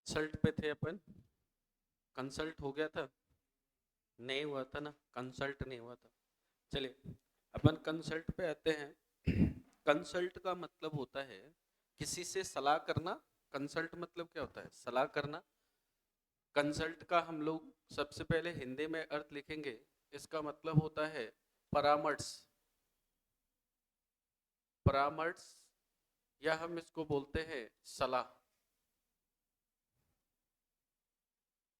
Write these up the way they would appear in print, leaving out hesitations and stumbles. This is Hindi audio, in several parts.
कंसल्ट पे थे अपन। कंसल्ट हो गया था? नहीं हुआ था ना, कंसल्ट नहीं हुआ था। चलिए अपन कंसल्ट पे आते हैं। कंसल्ट का मतलब होता है किसी से सलाह करना। कंसल्ट मतलब क्या होता है? सलाह करना। कंसल्ट का हम लोग सबसे पहले हिंदी में अर्थ लिखेंगे। इसका मतलब होता है परामर्श। परामर्श, या हम इसको बोलते हैं सलाह।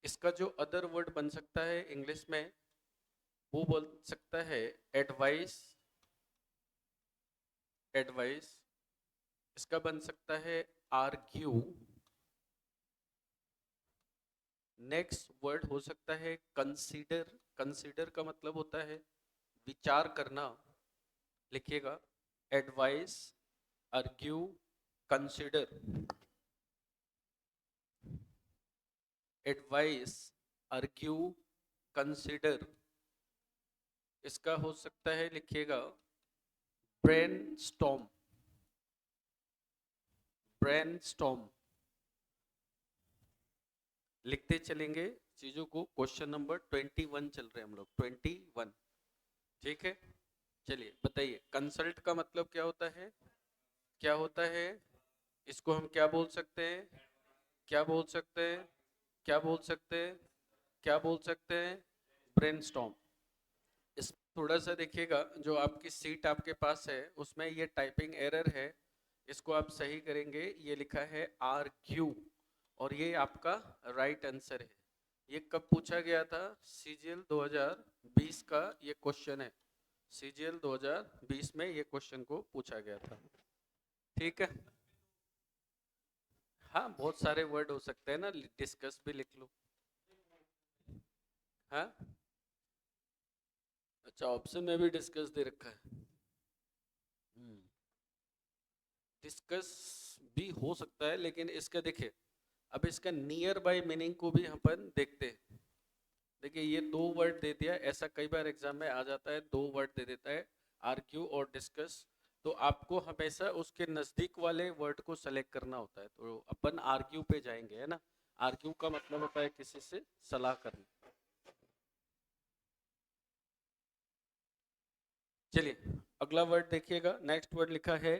इसका जो अदर वर्ड बन सकता है इंग्लिश में, वो बोल सकता है एडवाइस। एडवाइस। इसका बन सकता है आर्ग्यू। नेक्स्ट वर्ड हो सकता है कंसीडर। कंसीडर का मतलब होता है विचार करना। लिखिएगा, advice, argue, consider. Advice, argue, consider. इसका हो सकता है, लिखिएगा, ब्रेनस्टॉर्म। ब्रेनस्टॉर्म। लिखते चलेंगे चीजों को। क्वेश्चन नंबर 21 चल रहे हैं हम लोग, 21। ठीक है, चलिए बताइए कंसल्ट का मतलब क्या होता है? क्या होता है? इसको हम क्या बोल सकते हैं? क्या बोल सकते हैं? क्या बोल सकते हैं? क्या बोल सकते हैं? ब्रेनस्टॉर्म। इस थोड़ा सा देखिएगा, जो आपकी सीट आपके पास है उसमें ये टाइपिंग एरर है। इसको आप सही करेंगे। ये लिखा है आर्ग्यू, और ये आपका राइट आंसर है। ये कब पूछा गया था? सीजीएल 2020 का ये क्वेश्चन है। सीजीएल 2020 में ये क्वेश्चन को पूछा गया था। ठीक है। हाँ, बहुत सारे वर्ड हो सकते हैं ना, डिस्कस भी लिख लो। हाँ, अच्छा, ऑप्शन में भी डिस्कस दे रखा है। डिस्कस भी हो सकता है, लेकिन इसका देखिए, अब इसका नियर बाय मीनिंग को भी अपन देखते हैं। देखिए, ये दो वर्ड दे दिया, ऐसा कई बार एग्जाम में आ जाता है, दो वर्ड दे देता है, आर्ग्यू और डिस्कस। तो आपको हमेशा उसके नजदीक वाले वर्ड को सेलेक्ट करना होता है। तो अपन आर्ग्यू पे जाएंगे, है ना। आर्ग्यू का मतलब होता है किसी से सलाह करना। चलिए अगला वर्ड देखिएगा। नेक्स्ट वर्ड लिखा है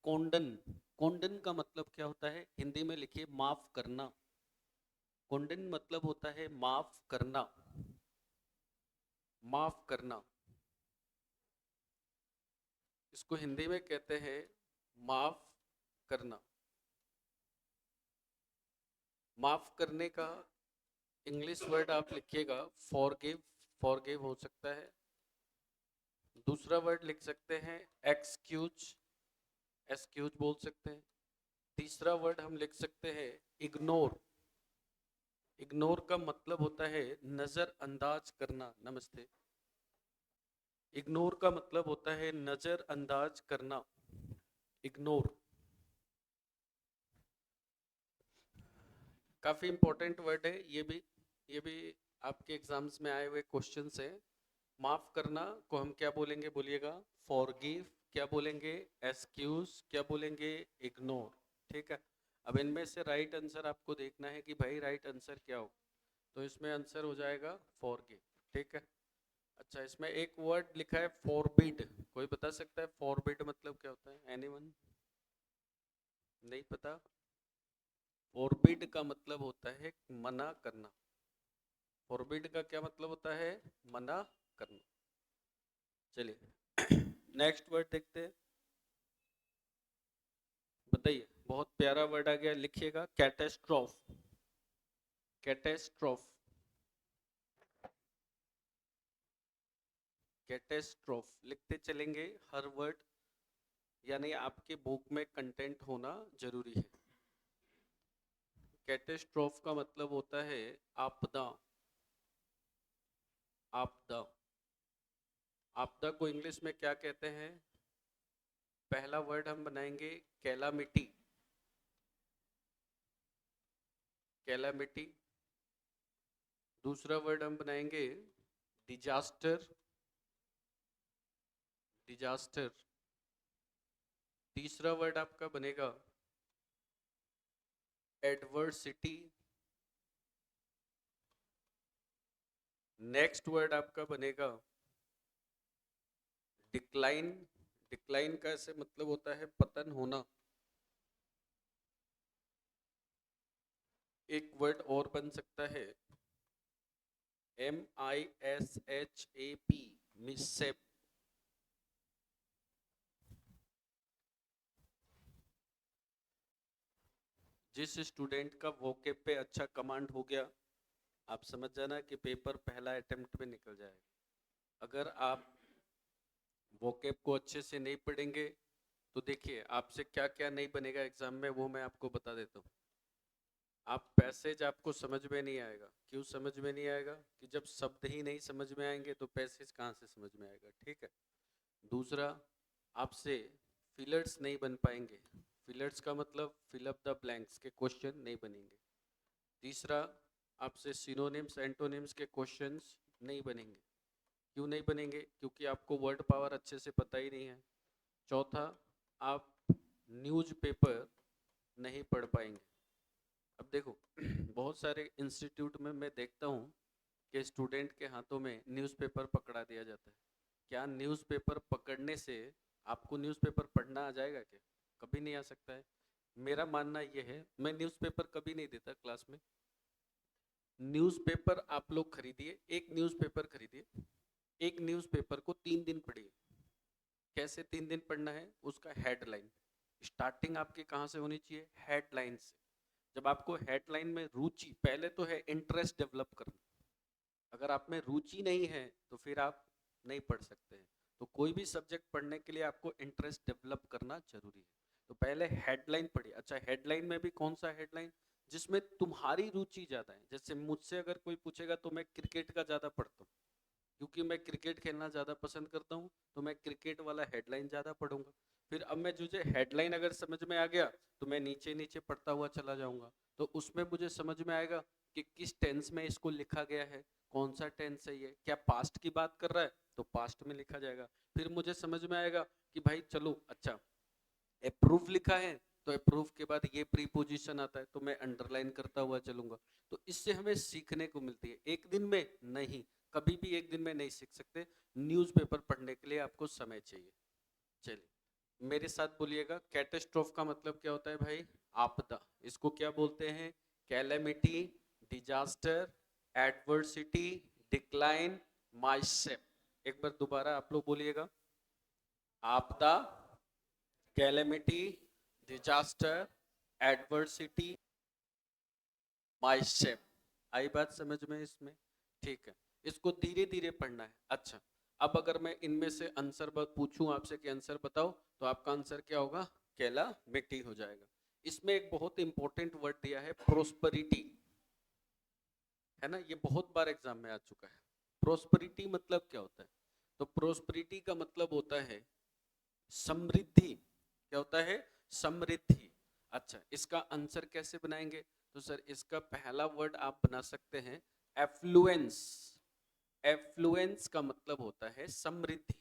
कोंडन। कोंडन का मतलब क्या होता है? हिंदी में लिखिए माफ करना। कोंडन मतलब होता है माफ करना। माफ करना, इसको हिंदी में कहते हैं माफ करना। माफ करने का इंग्लिश वर्ड आप लिखिएगा फॉरगिव। फॉरगिव हो सकता है। दूसरा वर्ड लिख सकते हैं एक्सक्यूज। एक्सक्यूज बोल सकते हैं। तीसरा वर्ड हम लिख सकते हैं इग्नोर। इग्नोर का मतलब होता है नजरअंदाज करना। नमस्ते। इग्नोर का मतलब होता है नजरअंदाज करना। इग्नोर। काफी इंपॉर्टेंट वर्ड है ये भी। ये भी आपके एग्जाम्स में आए हुए क्वेश्चंस हैं। माफ करना को हम क्या बोलेंगे? बोलिएगा फॉरगिव। क्या बोलेंगे? एक्सक्यूज। क्या बोलेंगे? इग्नोर। ठीक है। अब इनमें से राइट आंसर आपको देखना है कि भाई राइट आंसर क्या हो। तो इसमें आंसर हो जाएगा फॉरगिव। ठीक है। अच्छा, इसमें एक वर्ड लिखा है फॉरबिड। कोई बता सकता है फॉरबिड मतलब क्या होता है? एनीवन? नहीं पता? फॉरबिड का मतलब होता है मना करना। फॉरबिड का क्या मतलब होता है? मना करना। चलिए नेक्स्ट वर्ड देखते हैं। बताइए, बहुत प्यारा वर्ड आ गया, लिखिएगा कैटेस्ट्रॉफ। कैटेस्ट्रॉफ। कैटेस्ट्रॉफ लिखते चलेंगे हर वर्ड, यानी आपके बुक में कंटेंट होना जरूरी है। कैटेस्ट्रॉफ का मतलब होता है आपदा। आपदा। आपदा को इंग्लिश में क्या कहते हैं? पहला वर्ड हम बनाएंगे कैलामिटी। कैलामिटी। दूसरा वर्ड हम बनाएंगे डिजास्टर। डिजास्टर। तीसरा वर्ड आपका बनेगा एडवर्सिटी। नेक्स्ट वर्ड आपका बनेगा डिक्लाइन। डिक्लाइन का ऐसे मतलब होता है पतन होना। एक वर्ड और बन सकता है MISHAP, मिससेप। जिस स्टूडेंट का वोकेब पे अच्छा कमांड हो गया, आप समझ जाना कि पेपर पहला अटेम्प्ट में निकल जाएगा। अगर आप वोकेब को अच्छे से नहीं पढ़ेंगे तो देखिए आपसे क्या क्या नहीं बनेगा एग्जाम में, वो मैं आपको बता देता हूँ। आप पैसेज आपको समझ में नहीं आएगा। क्यों समझ में नहीं आएगा? कि जब शब्द ही नहीं समझ में आएंगे तो पैसेज कहाँ से समझ में आएगा, ठीक है। दूसरा, आपसे फिलर्स नहीं बन पाएंगे। फिलर्स का मतलब फिल अप द ब्लैंक्स के क्वेश्चन नहीं बनेंगे। तीसरा, आपसे सिनोनिम्स एंटोनिम्स के क्वेश्चंस नहीं बनेंगे। क्यों नहीं बनेंगे? क्योंकि आपको वर्ड पावर अच्छे से पता ही नहीं है। चौथा, आप न्यूज़पेपर नहीं पढ़ पाएंगे। अब देखो बहुत सारे इंस्टीट्यूट में मैं देखता हूँ कि स्टूडेंट के हाथों में न्यूज़पेपर पकड़ा दिया जाता है। क्या न्यूज़पेपर पकड़ने से आपको न्यूज़पेपर पढ़ना आ जाएगा क्या? कभी नहीं आ सकता है। मेरा मानना यह है, मैं न्यूज़पेपर कभी नहीं देता क्लास में। न्यूज़पेपर आप लोग खरीदिए, एक न्यूज़पेपर खरीदिए, एक न्यूज़पेपर को 3 दिन पढ़िए। कैसे 3 दिन पढ़ना है? उसका हेडलाइन, स्टार्टिंग आपकी कहाँ से होनी चाहिए? हेडलाइन से। जब आपको हेडलाइन में रुचि, पहले तो है इंटरेस्ट डेवलप करना। अगर आप में रुचि नहीं है तो फिर आप नहीं पढ़ सकते हैं। तो कोई भी सब्जेक्ट पढ़ने के लिए आपको इंटरेस्ट डेवलप करना जरूरी है। तो पहले हेडलाइन पढ़िए। अच्छा, हेडलाइन में भी कौन सा हेडलाइन? जिसमें तुम्हारी रुचि ज्यादा है। जैसे मुझसे अगर कोई पूछेगा तो मैं क्रिकेट का ज्यादा पढ़ता हूँ, क्योंकि मैं क्रिकेट खेलना ज़्यादा पसंद करता हूँ, तो मैं क्रिकेट वाला हेडलाइन ज़्यादा पढ़ूंगा। फिर अब मैं मुझे हेडलाइन अगर समझ में आ गया तो मैं नीचे नीचे पढ़ता हुआ चला जाऊंगा। तो उसमें मुझे समझ में आएगा कि किस टेंस में इसको लिखा गया है, कौन सा टेंस है ये, क्या पास्ट की बात कर रहा है तो पास्ट में लिखा जाएगा। फिर मुझे समझ में आएगा कि भाई चलो अच्छा अप्रूव लिखा है तो अप्रूव के बाद ये प्रीपोजिशन आता है तो मैं अंडरलाइन करता हुआ चलूंगा। तो इससे हमें सीखने को मिलती है। एक दिन में नहीं, कभी भी एक दिन में नहीं सीख सकते। न्यूज़पेपर पढ़ने के लिए आपको समय चाहिए। चलिए मेरे साथ बोलिएगा, कैटेस्ट्रोफ का मतलब क्या होता है भाई? आपदा। इसको क्या बोलते हैं? Calamity, disaster, adversity, decline, mishap. एक बार दोबारा आप लोग बोलिएगा, आपदा, कैलेमिटी, डिजास्टर, एडवर्सिटी, माइसेप। आई बात समझ में इसमें? ठीक है, इसको धीरे धीरे पढ़ना है। अच्छा, अब अगर मैं इनमें से आंसर पूछूं आपसे कि आंसर बताओ, तो आपका आंसर क्या होगा? कैलामिटी हो जाएगा। इसमें एक बहुत इंपॉर्टेंट वर्ड दिया है, प्रोस्परिटी, है ना? ये बहुत बार एग्जाम में आ चुका है। प्रोस्परिटी मतलब क्या होता है? तो प्रोस्परिटी का मतलब होता है समृद्धि। क्या होता है? समृद्धि। अच्छा, इसका आंसर कैसे बनाएंगे? तो सर इसका पहला वर्ड आप बना सकते हैं एफ्लुएंस। एफ्लुएंस का मतलब होता है समृद्धि।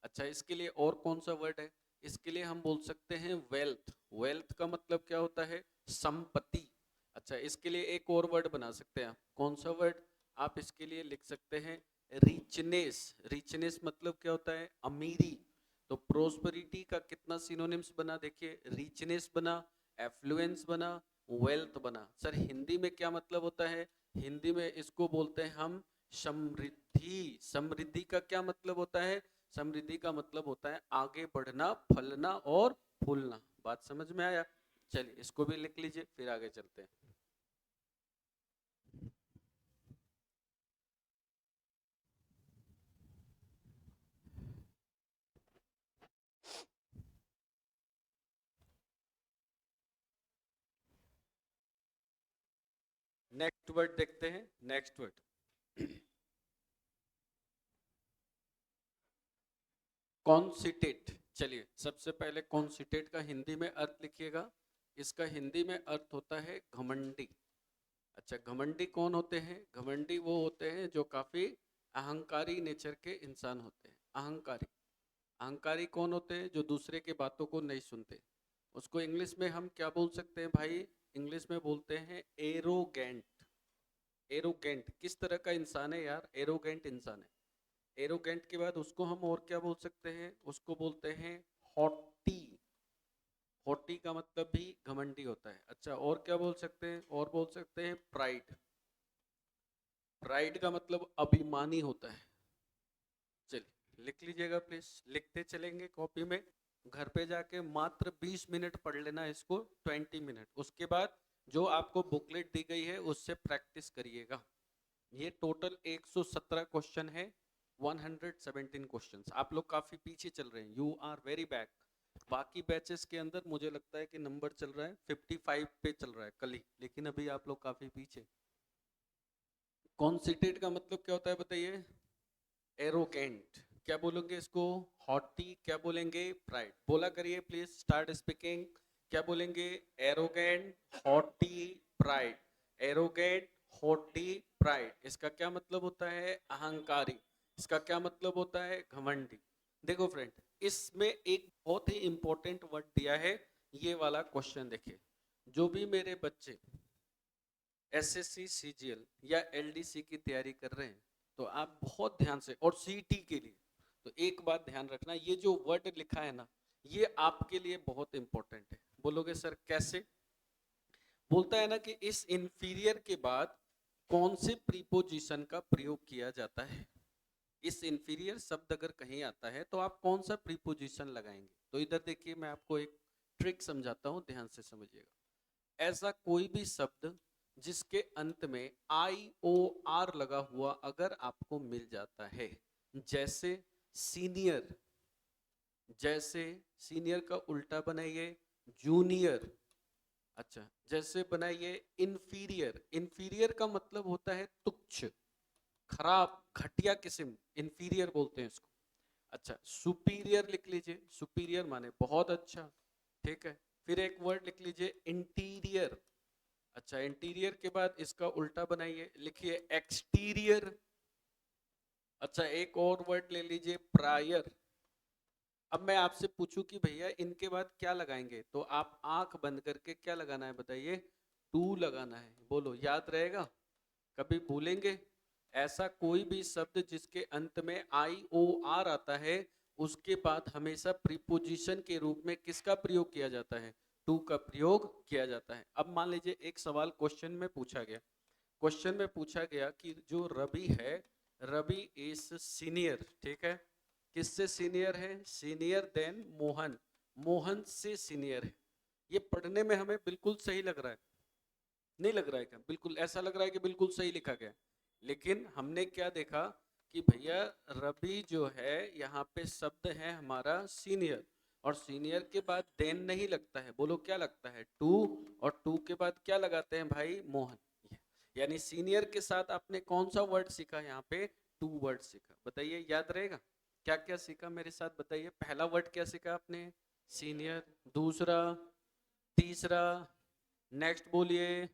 अच्छा, इसके लिए और कौन सा वर्ड है? इसके लिए हम बोल सकते हैं वेल्थ। वेल्थ का मतलब क्या होता है? संपत्ति। अच्छा, इसके लिए एक और वर्ड बना सकते हैं। कौन सा वर्ड? आप इसके लिए लिख सकते हैं रिचनेस। रिचनेस मतलब क्या होता है? अमीरी। तो प्रोस्पेरिटी का कितना सिनोनिम्स बना? देखिए, रिचनेस बना, एफ्लुएंस बना, वेल्थ बना। सर हिंदी में क्या मतलब होता है? हिंदी में इसको बोलते हैं हम समृद्धि। समृद्धि का क्या मतलब होता है? समृद्धि का मतलब होता है आगे बढ़ना, फलना और फूलना। बात समझ में आया? चलिए इसको भी लिख लीजिए, फिर आगे चलते हैं। नेक्स्ट वर्ड देखते हैं। नेक्स्ट वर्ड कॉन्सिटेट। चलिए सबसे पहले कॉन्सिटेट का हिंदी में अर्थ लिखिएगा। इसका हिंदी में अर्थ होता है घमंडी। अच्छा, घमंडी कौन होते हैं? घमंडी वो होते हैं जो काफी अहंकारी नेचर के इंसान होते हैं। अहंकारी। अहंकारी कौन होते हैं? जो दूसरे के बातों को नहीं सुनते। उसको इंग्लिश में हम क्या बोल सकते हैं भाई? इंग्लिश में बोलते हैं एरोगेंट। एरोगेंट किस तरह का इंसान है यार? एरोगेंट इंसान है। एरोगेंट के बाद उसको हम और क्या बोल सकते हैं? उसको बोलते हैं हॉटी। हॉटी का मतलब भी घमंडी होता है। अच्छा, और क्या बोल सकते हैं? और बोल सकते हैं प्राइड। प्राइड का मतलब अभिमानी होता है। चलिए लिख लीजिएगा प्लीज, लिखते चलेंगे कॉपी में। घर पे जाके मात्र 20 मिनट पढ़ लेना इसको, 20 मिनट। उसके बाद जो आपको बुकलेट दी गई है उससे प्रैक्टिस करिएगा। ये टोटल 117 क्वेश्चन है, 117 क्वेश्चंस। आप लोग काफी पीछे चल रहे हैं, यू आर वेरी बैक। बाकी बैचेस के अंदर मुझे लगता है कि नंबर चल रहा है 55 पे चल रहा है कल ही, लेकिन अभी आप लोग काफी पीछे। कॉन्सिटेड का मतलब क्या होता है बताइए? एरोगेंट। क्या बोलोगे इसको? हॉटी। क्या बोलेंगे? प्राइड। बोला करिए प्लीज, स्टार्ट स्पीकिंग। क्या बोलेंगे? Arrogant, haughty, pride. Arrogant, haughty, pride. इसका क्या मतलब होता है? अहंकारी। इसका क्या मतलब होता है? घमंडी। देखो फ्रेंड, इसमें एक बहुत ही इंपॉर्टेंट वर्ड दिया है, ये वाला क्वेश्चन देखिए। जो भी मेरे बच्चे एसएससी सीजीएल या एलडीसी की तैयारी कर रहे हैं तो आप बहुत ध्यान से, और सीटी के लिए तो एक बात ध्यान रखना, ये जो वर्ड लिखा है ना, ये आपके लिए बहुत इंपॉर्टेंट है। बोलोगे सर कैसे? बोलता है ना कि इस इंफीरियर के बाद कौन से प्रीपोजिशन का प्रयोग किया जाता है। इस इंफीरियर शब्द अगर कहीं आता है तो आप कौन सा प्रीपोजिशन लगाएंगे? तो इधर देखिए, मैं आपको एक ट्रिक समझाता हूं, ध्यान से समझिएगा। ऐसा कोई भी शब्द जिसके अंत में आई ओ आर लगा हुआ अगर आपको मिल जाता है, जैसे सीनियर, जैसे सीनियर का उल्टा बनाइए जूनियर। अच्छा, जैसे बनाइए इंफीरियर। इंफीरियर का मतलब होता है तुच्छ, खराब, घटिया किस्म, इंफीरियर बोलते हैं इसको। अच्छा, सुपीरियर लिख लीजिए, सुपीरियर माने बहुत अच्छा, ठीक है। फिर एक वर्ड लिख लीजिए इंटीरियर। अच्छा, इंटीरियर के बाद इसका उल्टा बनाइए, लिखिए एक्सटीरियर। अच्छा, एक और वर्ड ले लीजिए प्रायर। अब मैं आपसे पूछूं कि भैया इनके बाद क्या लगाएंगे, तो आप आंख बंद करके क्या लगाना है बताइए? टू लगाना है। बोलो, याद रहेगा? कभी भूलेंगे? ऐसा कोई भी शब्द जिसके अंत में आई ओ आर आता है, उसके बाद हमेशा प्रीपोजिशन के रूप में किसका प्रयोग किया जाता है? टू का प्रयोग किया जाता है। अब मान लीजिए एक सवाल क्वेश्चन में पूछा गया, क्वेश्चन में पूछा गया कि जो रवि है, रवि इज सीनियर, ठीक है। किससे सीनियर है? सीनियर देन मोहन, मोहन से सीनियर है। ये पढ़ने में हमें बिल्कुल सही लग रहा है, नहीं लग रहा है क्या? बिल्कुल ऐसा लग रहा है कि बिल्कुल सही लिखा गया। लेकिन हमने क्या देखा कि भैया रवि जो है यहाँ पे शब्द है हमारा सीनियर, और सीनियर के बाद देन नहीं लगता है। बोलो क्या लगता है? टू। और टू के बाद क्या लगाते हैं भाई? मोहन। यानी सीनियर के साथ आपने कौन सा वर्ड सीखा यहाँ पे? टू वर्ड सीखा। बताइए याद रहेगा? क्या क्या सीखा मेरे साथ बताइए? पहला वर्ड क्या सीखा आपने? सीनियर। दूसरा, तीसरा, नेक्स्ट बोलिए,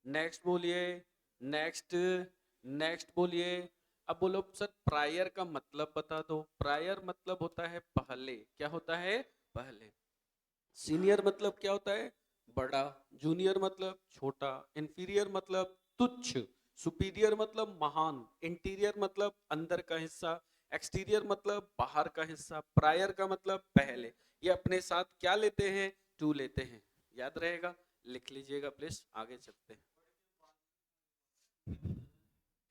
नेक्स्ट बोलिए, नेक्स्ट, नेक्स्ट बोलिए। अब बोलो सर प्रायर का मतलब बता दो। प्रायर मतलब होता है पहले। क्या होता है? पहले। सीनियर मतलब क्या होता है? बड़ा। जूनियर मतलब छोटा। इंफीरियर मतलब तुच्छ। सुपीरियर मतलब महान। इंटीरियर मतलब अंदर का हिस्सा। एक्सटीरियर मतलब बाहर का हिस्सा। प्रायर का मतलब पहले। ये अपने साथ क्या लेते हैं? टू लेते हैं। याद रहेगा? लिख लीजिएगा प्लीज, आगे चलते हैं।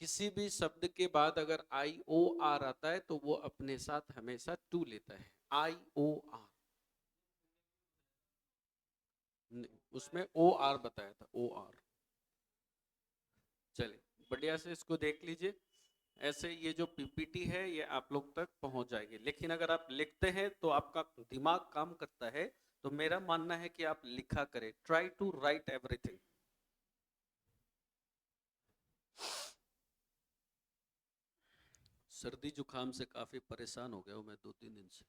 किसी भी शब्द के बाद अगर आई ओ आर आता है तो वो अपने साथ हमेशा टू लेता है। आई ओ आर, उसमें ओ आर बताया था, ओ आर। चलिए बढ़िया से इसको देख लीजिए। ऐसे ये जो पीपीटी है ये आप लोग तक पहुंच जाएगी, लेकिन अगर आप लिखते हैं तो आपका दिमाग काम करता है। तो मेरा मानना है कि आप लिखा करें, ट्राई टू राइट एवरीथिंग। सर्दी जुकाम से काफी परेशान हो गया हूं मैं 2-3 दिन से।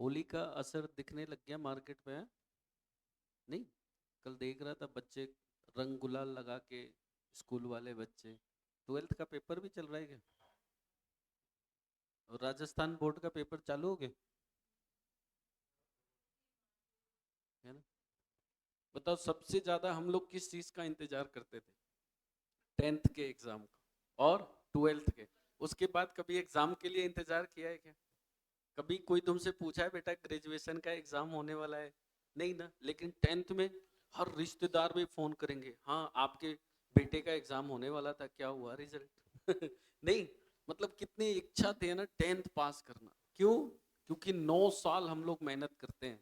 होली का असर दिखने लग गया मार्केट में, है? नहीं, कल देख रहा था बच्चे रंग गुलाल लगा के, स्कूल वाले बच्चे। 12th का पेपर भी चल रहा है क्या? और राजस्थान बोर्ड का पेपर चालू हो गया? है ना। बताओ सबसे ज्यादा हम लोग किस चीज का इंतजार करते थे? 10th के एग्जाम का और 12th के। उसके बाद कभी एग्जाम के लिए इंतजार किया है क्या? कभी कोई तुमसे पूछा है बेटा ग्रेजुएशन का एग्जाम होने वाला है? नहीं ना। लेकिन 10th में हर रिश्तेदार भी फोन करेंगे, हाँ आपके बेटे का एग्जाम होने वाला था, क्या हुआ रिजल्ट? नहीं, मतलब कितनी इच्छा थी ना 10th पास करना। क्यों? क्योंकि 9 साल हम लोग मेहनत करते हैं,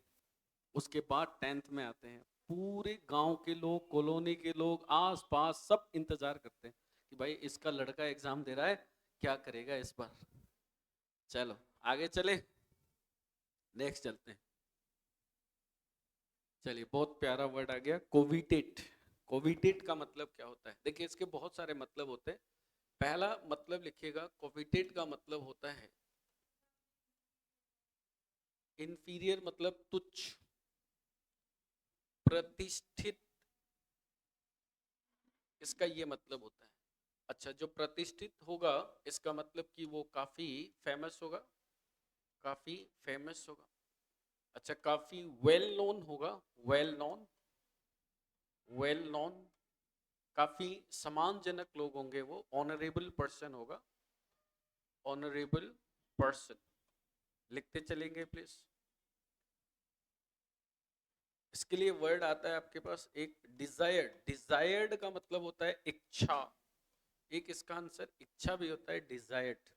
उसके बाद 10th में आते हैं। पूरे गांव के लोग, कॉलोनी के लोग, आस पास सब इंतजार करते हैं कि भाई इसका लड़का एग्जाम दे रहा है, क्या करेगा इस बार। चलो आगे चले, नेक्स्ट चलते हैं। चलिए बहुत प्यारा वर्ड आ गया, कोविटेट। कोविटेट का मतलब क्या होता है? देखिए इसके बहुत सारे मतलब होते हैं। पहला मतलब लिखिएगा, कोविटेट का मतलब होता है इंफीरियर, मतलब तुच्छ, प्रतिष्ठित, इसका ये मतलब होता है। अच्छा, जो प्रतिष्ठित होगा इसका मतलब कि वो काफी फेमस होगा, काफी फेमस होगा। अच्छा, काफी वेल नोन होगा, वेल नोन, वेल नोन, काफी सम्मानजनक लोग होंगे, वो ऑनरेबल पर्सन होगा, ऑनरेबल पर्सन। लिखते चलेंगे प्लीज। इसके लिए वर्ड आता है आपके पास एक डिजायर्ड। डिजायर्ड का मतलब होता है इच्छा, एक इसका आंसर इच्छा भी होता है, डिजायर्ड।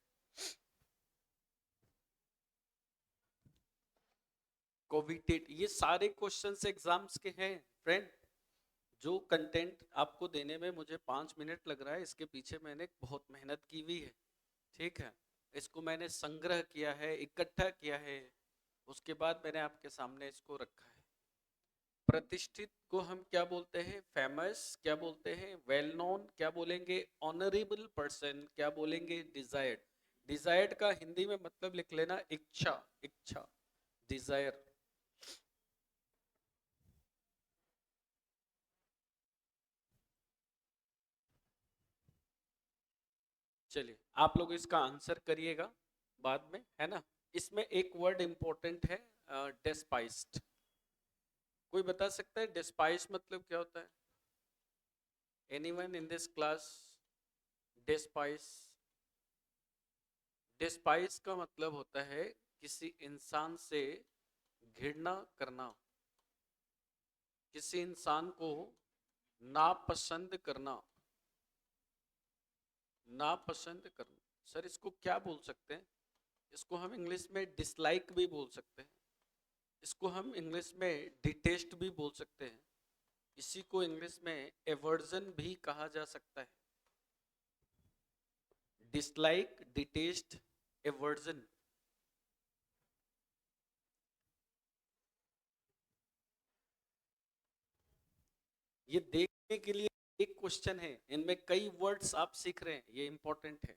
कोविटेट, ये सारे क्वेश्चंस एग्जाम्स के हैं फ्रेंड। जो कंटेंट आपको देने में मुझे 5 मिनट लग रहा है, इसके पीछे मैंने बहुत मेहनत की हुई है, ठीक है। इसको मैंने संग्रह किया है, इकट्ठा किया है, उसके बाद मैंने आपके सामने इसको रखा है। प्रतिष्ठित को हम क्या बोलते हैं? फेमस। क्या बोलते हैं? Well known. क्या बोलेंगे? Honourable person. क्या बोलेंगे? डिजायर्ड। डिजायर्ड का हिंदी में मतलब लिख लेना इच्छा, इच्छा, डिजायर। चलिए आप लोग इसका आंसर करिएगा बाद में, है ना। इसमें एक वर्ड इंपॉर्टेंट है, डेस्पाइस्ड। कोई बता सकता है डेस्पाइस मतलब क्या होता है? Anyone in this class? Despise, despise का मतलब होता है किसी इंसान से घृणा करना, किसी इंसान को नापसंद करना, नापसंद करना। सर इसको क्या बोल सकते हैं? इसको हम इंग्लिश में डिसलाइक भी बोल सकते हैं, इसको हम इंग्लिश में डिटेस्ट भी बोल सकते हैं, इसी को इंग्लिश में एवर्जन भी कहा जा सकता है। Dislike, detest, aversion. ये देखने के लिए एक क्वेश्चन है, इनमें कई वर्ड्स आप सीख रहे हैं, ये इंपॉर्टेंट है।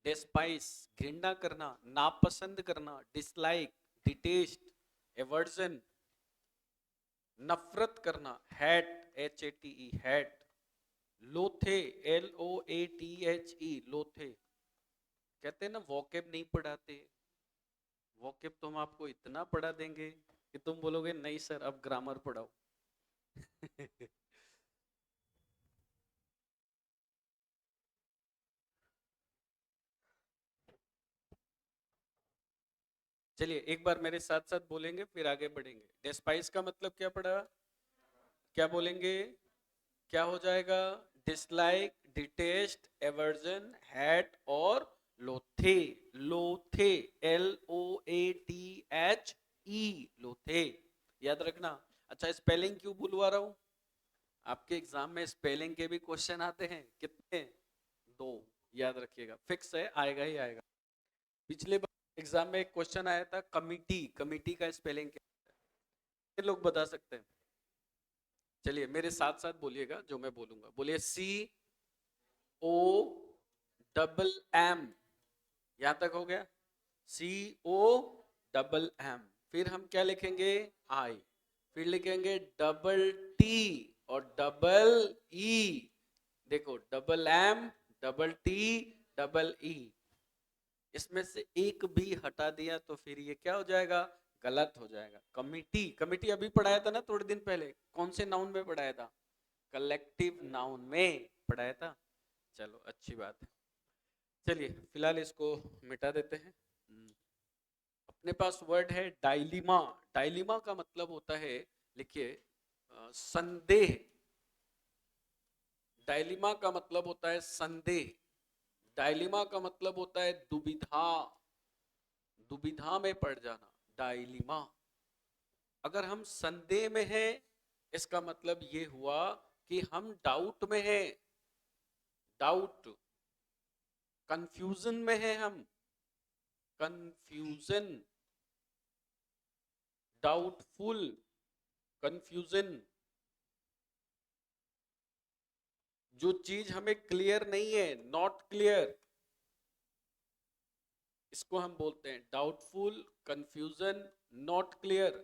डिस्पाइस, घृणा करना, नापसंद करना, डिसलाइक, डिटेस्ट, एवर्जन, नफरत करना, hate, H A T E, hate, loathe, L O A T H E, loathe. कहते हैं ना वोकेब नहीं पढ़ाते, वोकेब तो हम आपको इतना पढ़ा देंगे कि तुम बोलोगे नहीं सर अब ग्रामर पढ़ाओ। चलिए एक बार मेरे साथ साथ बोलेंगे फिर आगे बढ़ेंगे। डिस्पाइस का मतलब क्या पड़ा? क्या बोलेंगे? क्या हो जाएगा? डिसलाइक, डिटेस्ट, एवर्जन, हैट और loathe. Loathe, L O A T H E, loathe. याद रखना। अच्छा स्पेलिंग क्यों बुलवा रहा हूं? आपके एग्जाम में स्पेलिंग के भी क्वेश्चन आते हैं, कितने? 2। याद रखिएगा, फिक्स है, आएगा ही आएगा। पिछले बार एग्जाम में एक क्वेश्चन आया था कमिटी, कमिटी का स्पेलिंग क्या है? कितने लोग बता सकते हैं? चलिए मेरे साथ साथ बोलिएगा, जो मैं बोलूंगा बोलिए। सी ओ डबल एम, यहां तक हो गया। सी ओ डबल एम, फिर हम क्या लिखेंगे? आई, फिर लिखेंगे डबल टी और डबल ई। देखो double M, double T, double E, इसमें से एक भी हटा दिया तो फिर ये क्या हो जाएगा? गलत हो जाएगा। कमिटी, कमिटी अभी पढ़ाया था ना थोड़े दिन पहले, कौन से नाउन में पढ़ाया था? कलेक्टिव नाउन में पढ़ाया था। चलो अच्छी बात है। चलिए फिलहाल इसको मिटा देते हैं। अपने पास वर्ड है डायलिमा। डायलिमा का मतलब होता है, लिखिए, संदेह। डायलिमा का मतलब होता है संदेह। डायलिमा का मतलब होता है दुविधा, दुविधा में पड़ जाना, डायलिमा। अगर हम संदेह में हैं, इसका मतलब ये हुआ कि हम डाउट में हैं, डाउट, कंफ्यूजन में हैं हम, कंफ्यूजन, डाउटफुल, कंफ्यूजन। जो चीज हमें क्लियर नहीं है, नॉट क्लियर, इसको हम बोलते हैं डाउटफुल, कंफ्यूजन, नॉट क्लियर।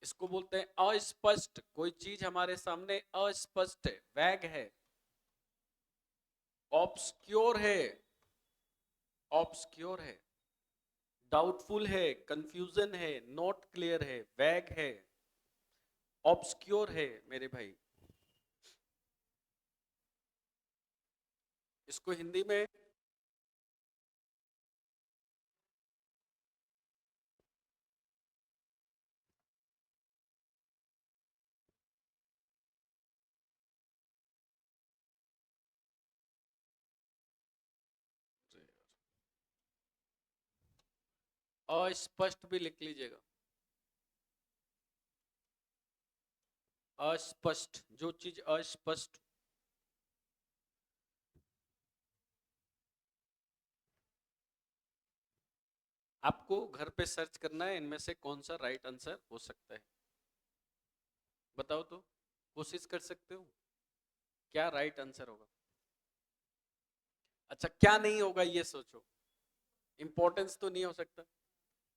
इसको बोलते हैं अस्पष्ट। कोई चीज हमारे सामने अस्पष्ट है, वैग है, ऑब्सक्योर है, ऑब्सक्योर है, डाउटफुल है, कंफ्यूजन है, नॉट क्लियर है, वैग है, ऑब्सक्योर है मेरे भाई। इसको हिंदी में अस्पष्ट भी लिख लीजिएगा। अस्पष्ट, जो चीज अस्पष्ट। आपको घर पे सर्च करना है इनमें से कौन सा राइट आंसर हो सकता है। बताओ तो, कोशिश कर सकते हो, क्या राइट आंसर होगा? अच्छा, क्या नहीं होगा ये सोचो। इंपॉर्टेंस तो नहीं हो सकता,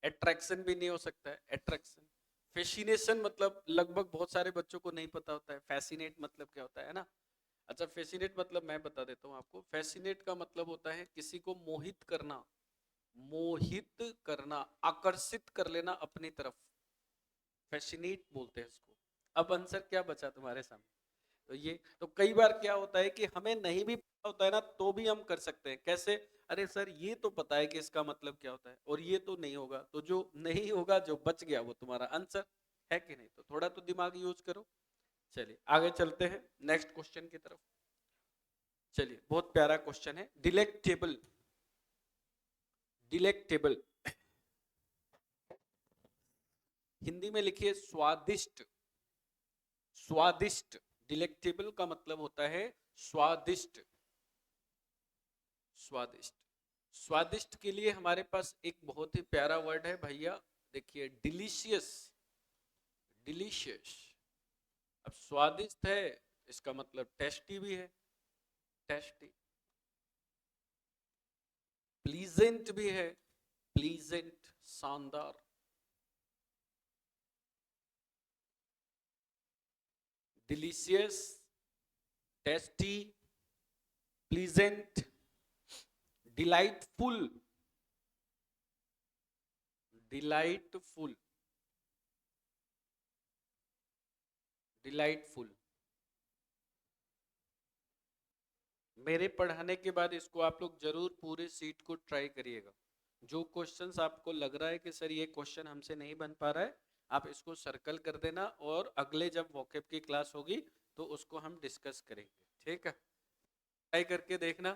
अट्रैक्शन भी नहीं हो सकता है, अट्रैक्शन। फैसिनेशन मतलब लगभग बहुत सारे बच्चों को नहीं पता होता है, फैसिनेट मतलब क्या होता है ना। अच्छा, फैसिनेट मतलब मैं बता देता हूँ आपको। फैसिनेट का मतलब होता है किसी को मोहित करना, मोहित करना, आकर्षित कर लेना अपनी तरफ, फैसिनेट बोलते हैं इसको। अब आंसर क्या बचा तुम्हारे सामने? तो ये तो कई बार क्या होता है कि हमें नहीं भी पता होता है ना, तो भी हम कर सकते हैं। कैसे? अरे सर ये तो पता है कि इसका मतलब क्या होता है, और ये तो नहीं होगा, तो जो नहीं होगा, जो बच गया, वो तुम्हारा आंसर है कि नहीं? तो थोड़ा तो दिमाग यूज करो। चलिए आगे चलते हैं नेक्स्ट क्वेश्चन की तरफ। चलिए, बहुत प्यारा क्वेश्चन है, डिलेक्टेबल। डिलेक्टेबल हिंदी में लिखिए स्वादिष्ट, स्वादिष्ट। डिलेक्टेबल का मतलब होता है स्वादिष्ट, स्वादिष्ट। स्वादिष्ट के लिए हमारे पास एक बहुत ही प्यारा वर्ड है भैया, देखिए, डिलीशियस, डिलीशियस। अब स्वादिष्ट है, इसका मतलब टेस्टी भी है, टेस्टी। प्लीजेंट भी है, प्लीजेंट, शानदार। Delicious, tasty, pleasant, delightful, delightful, delightful. मेरे पढ़ाने के बाद इसको आप लोग जरूर पूरे सीट को ट्राई करिएगा। जो क्वेश्चंस आपको लग रहा है कि सर ये क्वेश्चन हमसे नहीं बन पा रहा है, आप इसको सर्कल कर देना, और अगले जब वोकैब की क्लास होगी तो उसको हम डिस्कस करेंगे, ठीक है? ट्राई करके देखना।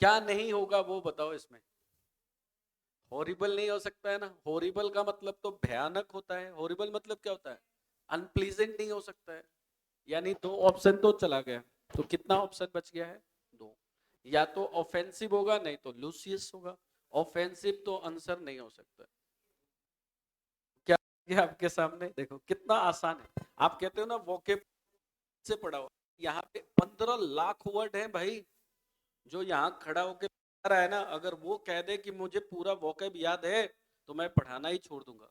क्या नहीं होगा वो बताओ इसमें। हॉरिबल नहीं हो सकता है ना, हॉरिबल का मतलब तो भयानक होता है, हॉरिबल मतलब क्या होता है? अनप्लीजेंट नहीं हो सकता है। यानी दो ऑप्शन तो चला गया, तो कितना ऑप्शन बच गया है? दो। या तो ऑफेंसिव होगा, नहीं तो लूसियस होगा। ऑफेंसिव तो आंसर नहीं हो सकता। क्या ये आपके सामने देखो कितना आसान है। आप कहते हो ना वोकेब से पढ़ा हुआ, यहाँ पे 15 लाख वर्ड है भाई। जो यहाँ खड़ा होके पढ़ा रहा है ना, अगर वो कह दे कि मुझे पूरा वोकेब याद है, तो मैं पढ़ाना ही छोड़ दूंगा।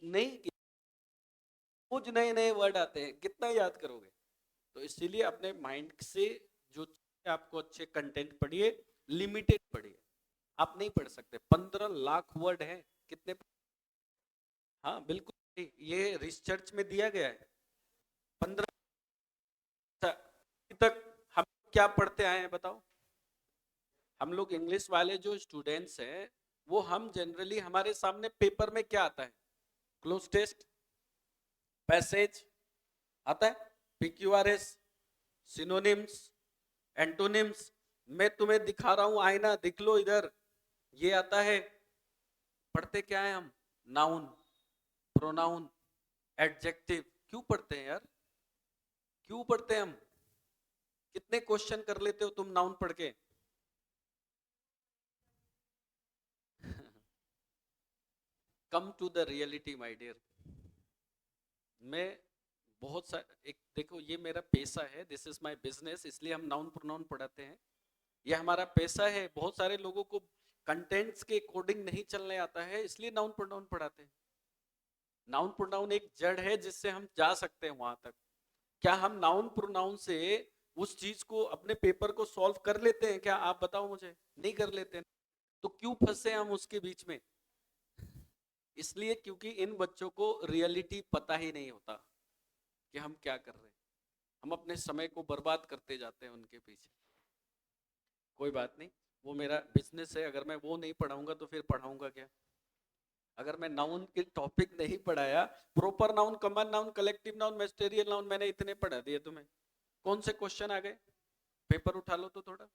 नहीं, कुछ नए नए वर्ड आते हैं, कितना याद करोगे? तो इसीलिए अपने माइंड से जो आपको अच्छे कंटेंट पढ़िए, लिमिटेड पढ़िए। आप नहीं पढ़ सकते, 15 लाख वर्ड है, कितने हाँ बिल्कुल, ये रिसर्च में दिया गया है। 15 तक हम क्या पढ़ते आए हैं बताओ? हम लोग इंग्लिश वाले जो स्टूडेंट्स हैं, वो हम जनरली हमारे सामने पेपर में क्या आता है? क्लोज टेस्ट, पैसेज आता है, पीक्यूआरएस, सिनोनिम्स, एंटोनिम्स। मैं तुम्हें दिखा रहा हूं, आईना दिख लो इधर, ये आता है। पढ़ते क्या है हम? Noun, pronoun, adjective. क्यों पढ़ते हैं यार? क्यों पढ़ते हैं हम? कितने क्वेश्चन कर लेते हो तुम नाउन पढ़ के? Come to the reality my dear. मैं बहुत सा एक देखो, ये मेरा पैसा है, दिस इज माय बिजनेस, इसलिए हम नाउन प्रोनाउन पढ़ाते हैं। ये हमारा पैसा है। बहुत सारे लोगों को कंटेंट्स के अकॉर्डिंग नहीं चलने आता है, इसलिए नाउन प्रोनाउन पढ़ाते हैं। नाउन प्रोनाउन एक जड़ है जिससे हम जा सकते हैं वहां तक। क्या हम नाउन प्रोनाउन से उस चीज को, अपने पेपर को सॉल्व कर लेते हैं क्या? आप बताओ मुझे। नहीं कर लेते। तो क्यों फंसे हम उसके बीच में? इसलिए क्योंकि इन बच्चों को रियलिटी पता ही नहीं होता कि हम क्या कर रहे हैं। हम अपने समय को बर्बाद करते जाते हैं उनके पीछे। कोई बात नहीं, वो मेरा बिजनेस है। अगर मैं वो नहीं पढ़ाऊंगा तो फिर पढ़ाऊंगा क्या? अगर मैं नाउन के टॉपिक नहीं पढ़ाया, proper noun, common noun, collective noun, magisterial noun, मैंने इतने पढ़ा दिए तुम्हें, कौन से क्वेश्चन आ गए? पेपर उठा लो तो थोड़ा।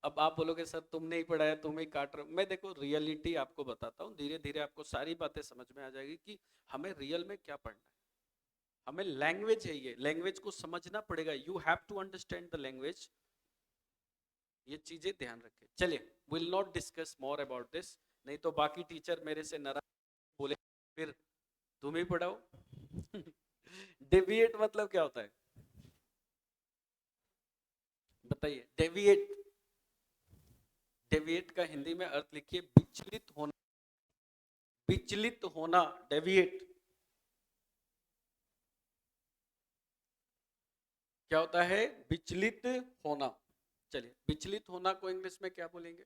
अब आप बोलोगे सर तुमने ही पढ़ाया, तुम ही काट रहे हो। मैं देखो रियलिटी आपको बताता हूँ, धीरे धीरे आपको सारी बातें समझ में आ जाएगी कि हमें रियल में क्या पढ़ना है। हमें लैंग्वेज है, ये लैंग्वेज को समझना पड़ेगा। You have to understand the language. ये चीजें ध्यान रखें। चलिए, will not discuss more about this, नहीं तो बाकी टीचर मेरे से नाराज बोले फिर तुम ही पढ़ाओ। डेविएट मतलब क्या होता है बताइए? डेविएट, डेविएट का हिंदी में अर्थ लिखिए, विचलित होना। विचलित होना, डेविएट क्या होता है? विचलित होना। चलिए, विचलित होना को इंग्लिश में क्या बोलेंगे?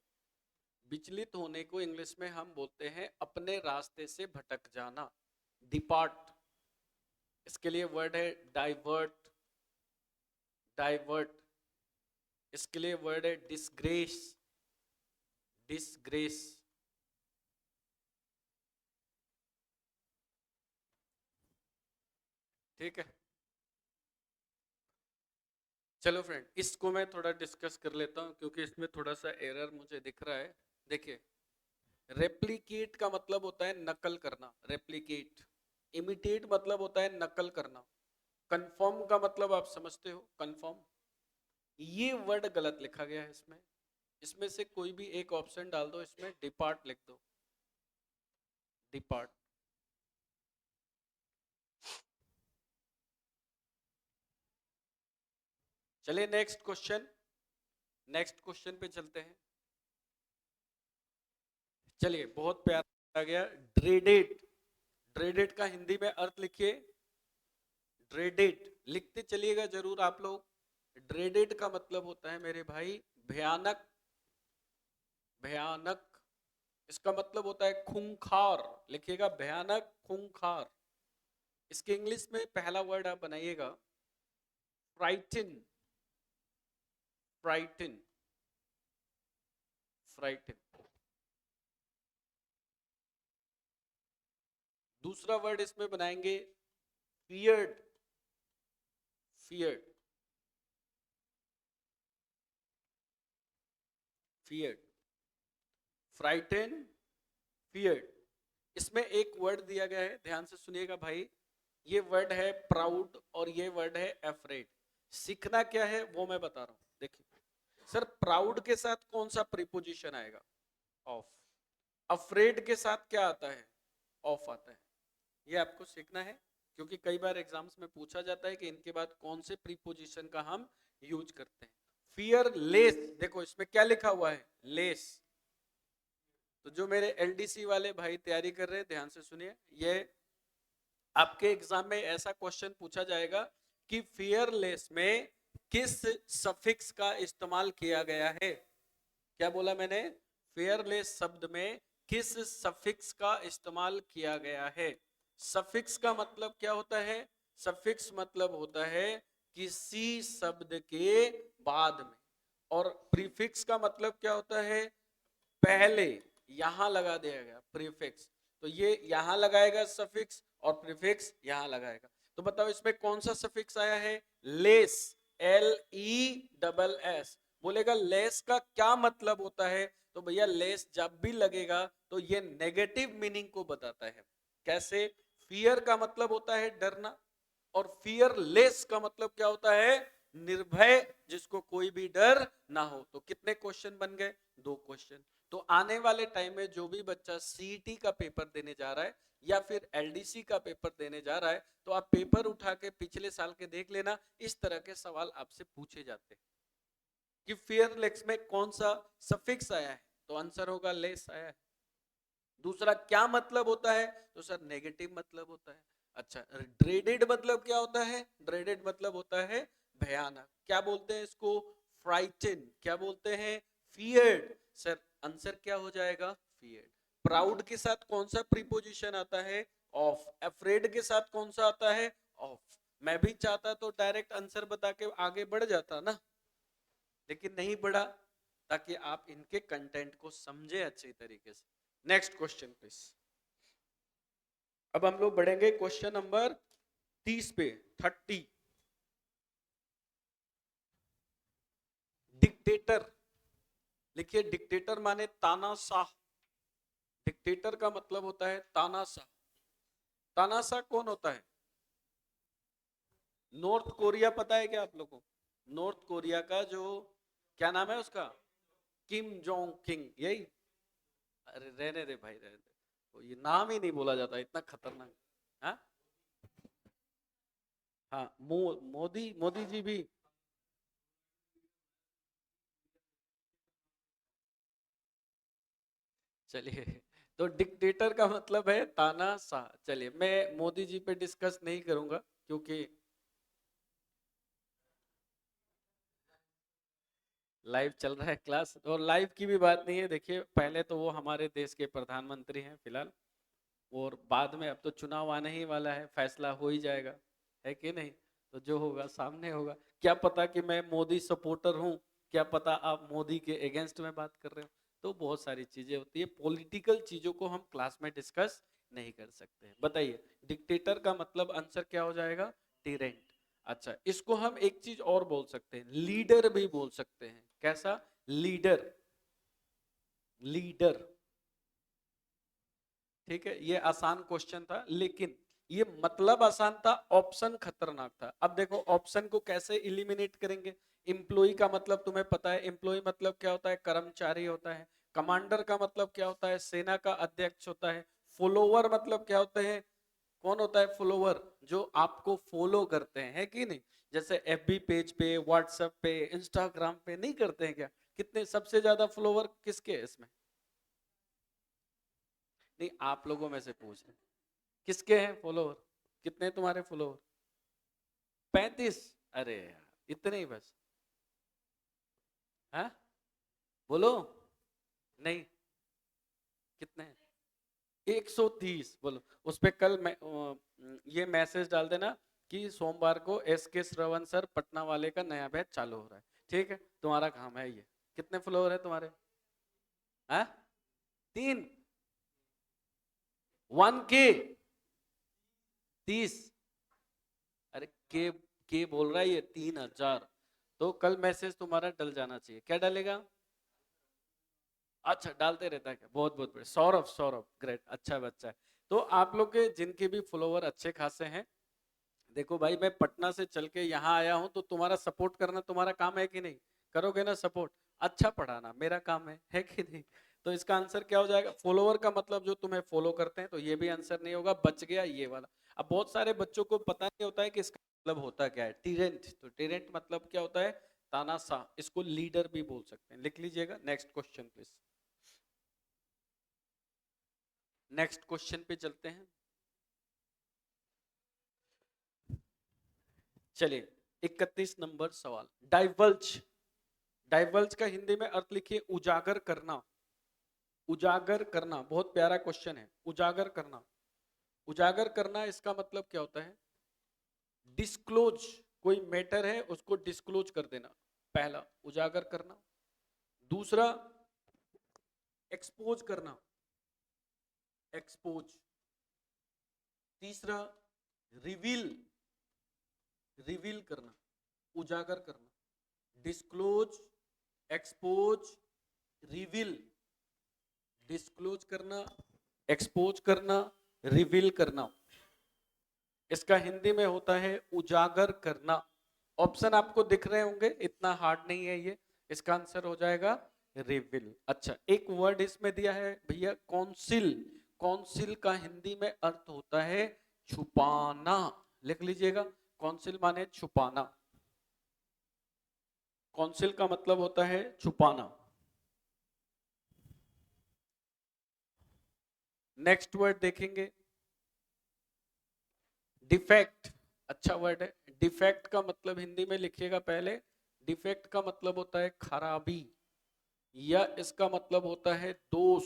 विचलित होने को इंग्लिश में हम बोलते हैं अपने रास्ते से भटक जाना, डिपार्ट। इसके लिए वर्ड है डाइवर्ट, डाइवर्ट। इसके लिए वर्ड है डिसग्रेस, डिसग्रेस। ठीक है, चलो फ्रेंड, इसको मैं थोड़ा डिस्कस कर लेता हूं क्योंकि इसमें थोड़ा सा एरर मुझे दिख रहा है। देखिए, रेप्लिकेट का मतलब होता है नकल करना, रेप्लिकेट। इमिटेट मतलब होता है नकल करना। कंफर्म का मतलब आप समझते हो, कंफर्म। ये वर्ड गलत लिखा गया है इसमें। इसमें से कोई भी एक ऑप्शन डाल दो, इसमें डिपार्ट लिख दो, डिपार्ट। चलिए नेक्स्ट क्वेश्चन, नेक्स्ट क्वेश्चन पे चलते हैं। चलिए, बहुत प्यारा आ गया, ड्रेडेड। ड्रेडेड का हिंदी में अर्थ लिखिए, ड्रेडेड। लिखते चलिएगा जरूर आप लोग। ड्रेडेड का मतलब होता है मेरे भाई भयानक, भयानक। इसका मतलब होता है खूंखार। लिखिएगा भयानक, खूंखार। इसके इंग्लिश में पहला वर्ड आप बनाइएगा फ्राइटन, फ्राइटन, फ्राइटन। दूसरा वर्ड इसमें बनाएंगे feared, feared, feared. Frighten, feared. इसमें एक वर्ड दिया गया है, ध्यान से सुनिएगा भाई। ये वर्ड है प्राउड और ये वर्ड है एफ्रेड। सीखना क्या है वो मैं बता रहा हूं। देखिए सर, प्राउड के साथ कौन सा प्रीपोजिशन आएगा? ऑफ। अफ्रेड के साथ क्या आता है? ऑफ आता है। ये आपको सीखना है क्योंकि कई बार एग्जाम्स में पूछा जाता है कि इनके बाद कौन से प्रीपोजिशन का हम यूज करते हैं। फियर लेस, देखो इसमें क्या लिखा हुआ है? लेस। तो जो मेरे एलडीसी वाले भाई तैयारी कर रहे हैं, ध्यान से सुनिए। ये आपके एग्जाम में ऐसा क्वेश्चन पूछा जाएगा कि फियरलेस में किस सफिक्स का इस्तेमाल किया गया है? क्या बोला मैंने? फेयरलेस शब्द में किस सफिक्स का इस्तेमाल किया गया है। सफिक्स का मतलब क्या होता है? सफिक्स मतलब होता है किसी शब्द के बाद में, और प्रीफिक्स का मतलब क्या होता है? पहले यहां लगा दिया गया प्रीफिक्स, तो ये यहां लगाएगा सफिक्स और प्रीफिक्स यहां लगाएगा। तो बताओ इसमें कौन सा सफिक्स आया है? Less, LESS। बोलेगा लेस का क्या मतलब होता है? तो भैया लेस जब भी लगेगा तो ये नेगेटिव मीनिंग को बताता है। कैसे? फियर का मतलब होता है डरना, और फियरलेस का मतलब क्या होता है? निर्भय, जिसको कोई भी डर ना हो। तो कितने क्वेश्चन बन गए? 2 क्वेश्चन। तो आने वाले टाइम में जो भी बच्चा सीईटी का पेपर देने जा रहा है या फिर एलडीसी का पेपर देने जा रहा है, तो आप पेपर उठा के पिछले साल के देख लेना, इस तरह के सवाल आपसे पूछे जाते हैं कि फियरलेस में कौन सा सफिक्स आया है, तो आंसर होगा लेस आया है। दूसरा क्या मतलब होता है? तो सर नेगेटिव मतलब होता है। अच्छा, ड्रेडेड मतलब क्या होता है? ड्रेडेड मतलब होता है भयानक। क्या बोलते हैं इसको? फ्राइटन। क्या बोलते हैं? फियर्ड। सर आंसर क्या हो जाएगा? फियर्ड। प्राउड के साथ कौन सा प्रीपोजिशन आता है? ऑफ। अफ्रेड के साथ कौन सा आता है? ऑफ। मैं भी चाहता तो डायरेक्ट आंसर बता के आगे बढ़ जाता ना, लेकिन नहीं बढ़ा, ताकि आप इनके कंटेंट को समझे अच्छे तरीके से। Next question please. अब हम लोग बढ़ेंगे क्वेश्चन नंबर 30 पे। 30। डिक्टेटर। लिखिए, डिक्टेटर माने तानाशाह। डिक्टेटर का मतलब होता है तानाशाह। तानाशाह कौन होता है? नॉर्थ कोरिया पता है क्या आप लोगों को? नॉर्थ कोरिया का जो क्या नाम है उसका? किम जोंग किंग, यही? अरे रहने दे भाई, रहने दे, तो ये नाम ही नहीं बोला जाता, इतना खतरनाक। हाँ हाँ, मोदी, मोदी जी भी। चलिए, तो डिक्टेटर का मतलब है तानाशाह। चलिए, मैं मोदी जी पे डिस्कस नहीं करूंगा, क्योंकि लाइव चल रहा है क्लास, और लाइव की भी बात नहीं है। देखिए, पहले तो वो हमारे देश के प्रधानमंत्री हैं फिलहाल, और बाद में अब तो चुनाव आने ही वाला है, फैसला हो ही जाएगा, है कि नहीं? तो जो होगा सामने होगा। क्या पता कि मैं मोदी सपोर्टर हूँ, क्या पता आप मोदी के अगेंस्ट में बात कर रहे हो। तो बहुत सारी चीजें होती है, पॉलिटिकल चीजों को हम क्लास में डिस्कस नहीं कर सकते हैं। बताइए, डिक्टेटर का मतलब आंसर क्या हो जाएगा? टिरेंट। अच्छा, इसको हम एक चीज और बोल सकते हैं, लीडर भी बोल सकते हैं। कैसा? लीडर। लीडर। ठीक है, ये आसान क्वेश्चन था, लेकिन ये मतलब आसान था, ऑप्शन खतरनाक था। अब देखो ऑप्शन को कैसे इलिमिनेट करेंगे। एम्प्लॉय का मतलब तुम्हें पता है, एम्प्लॉय मतलब क्या होता है? कर्मचारी होता है। कमांडर का मतलब क्या होता है? सेना का अध्यक्ष होता है। फॉलोवर मतलब क्या होते हैं? कौन होता है फॉलोवर? जो आपको फॉलो करते हैं, है कि नहीं? जैसे एफबी पेज पे, व्हाट्सएप पे, इंस्टाग्राम पे नहीं करते हैं क्या? कितने सबसे ज्यादा फॉलोवर किसके है इसमें? नहीं, आप लोगों में से पूछ रहे, किसके हैं फॉलोवर? कितने तुम्हारे फॉलोवर? 35? अरे यार, इतने ही बस? हाँ, बोलो। नहीं, कितने हैं? 130। बोलो उस पे कल मैं ये मैसेज डाल देना कि सोमवार को SK श्रवण सर पटना वाले का नया बैच चालू हो रहा है। ठीक है, तुम्हारा काम है ये। कितने फ्लोर है तुम्हारे? हाँ, 3। 1K 30? अरे के बोल रहा है ये 3000। तो कल मैसेज तुम्हारा डल जाना चाहिए। क्या डलेगा? अच्छा, डालते रहता है क्या? बहुत बहुत बढ़िया। सौरभ, सौरभ ग्रेट, अच्छा बच्चा है। तो आप लोग के जिनके भी फॉलोवर अच्छे खासे हैं, देखो भाई, मैं पटना से चल के यहाँ आया हूँ, तो तुम्हारा सपोर्ट करना तुम्हारा काम है कि नहीं? करोगे ना सपोर्ट? अच्छा पढ़ाना मेरा काम है कि नहीं? तो इसका आंसर क्या हो जाएगा? फॉलोवर का मतलब जो तुम्हें फॉलो करते हैं, तो ये भी आंसर नहीं होगा, बच गया ये वाला। अब बहुत सारे बच्चों को पता नहीं होता है कि इसका मतलब होता क्या है, टिरेंट। तो टिरेंट मतलब क्या होता है? तानाशाह। इसको लीडर भी बोल सकते हैं, लिख लीजिएगा। Next question please. Next question पे चलते हैं। चलिए, 31 नंबर सवाल। डाइवल्ज। डाइवल्ज का हिंदी में अर्थ लिखिए, उजागर करना। उजागर करना, बहुत प्यारा क्वेश्चन है। उजागर करना, उजागर करना इसका मतलब क्या होता है? डिस्क्लोज, कोई मैटर है उसको डिस्क्लोज कर देना, पहला उजागर करना। दूसरा एक्सपोज करना, एक्सपोज। तीसरा रिवील, रिवील करना, उजागर करना। Disclose, expose, reveal. डिस्क्लोज करना, एक्सपोज करना, रिवील करना, इसका हिंदी में होता है उजागर करना। ऑप्शन आपको दिख रहे होंगे, इतना हार्ड नहीं है ये। इसका आंसर हो जाएगा रिवील। अच्छा, एक वर्ड इसमें दिया है भैया, कौंसिल। कौंसिल का हिंदी में अर्थ होता है छुपाना। लिख लीजिएगा, कौंसिल माने छुपाना। कौंसिल का मतलब होता है छुपाना। नेक्स्ट वर्ड देखेंगे, डिफेक्ट। अच्छा वर्ड है। डिफेक्ट का मतलब हिंदी में लिखिएगा पहले। डिफेक्ट का मतलब होता है खराबी, या इसका मतलब होता है दोष।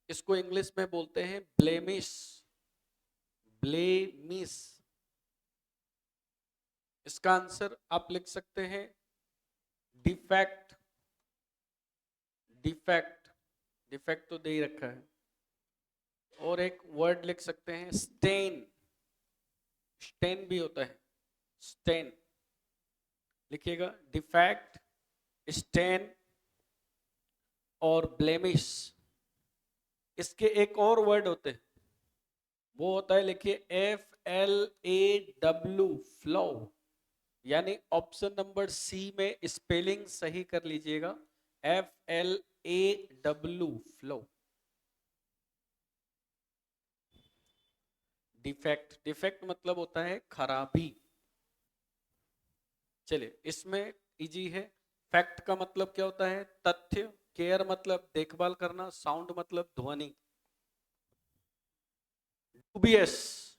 इसको इंग्लिश में बोलते हैं ब्लेमिश, ब्लेमिश। इसका आंसर आप लिख सकते हैं डिफेक्ट। डिफेक्ट, डिफेक्ट तो दे ही रखा है। और एक वर्ड लिख सकते हैं स्टेन। स्टेन भी होता है, स्टेन। लिखिएगा डिफेक्ट, स्टेन और ब्लेमिश। इसके एक और वर्ड होते हैं, वो होता है, लिखिए FLAW, फ्लो। यानी ऑप्शन नंबर सी में स्पेलिंग सही कर लीजिएगा, FLAW, फ्लो। डिफेक्ट, डिफेक्ट मतलब होता है खराबी। चलिए, इसमें इजी है। फैक्ट का मतलब क्या होता है? तथ्य। केयर मतलब देखभाल करना। साउंड मतलब ध्वनि। डूबियस,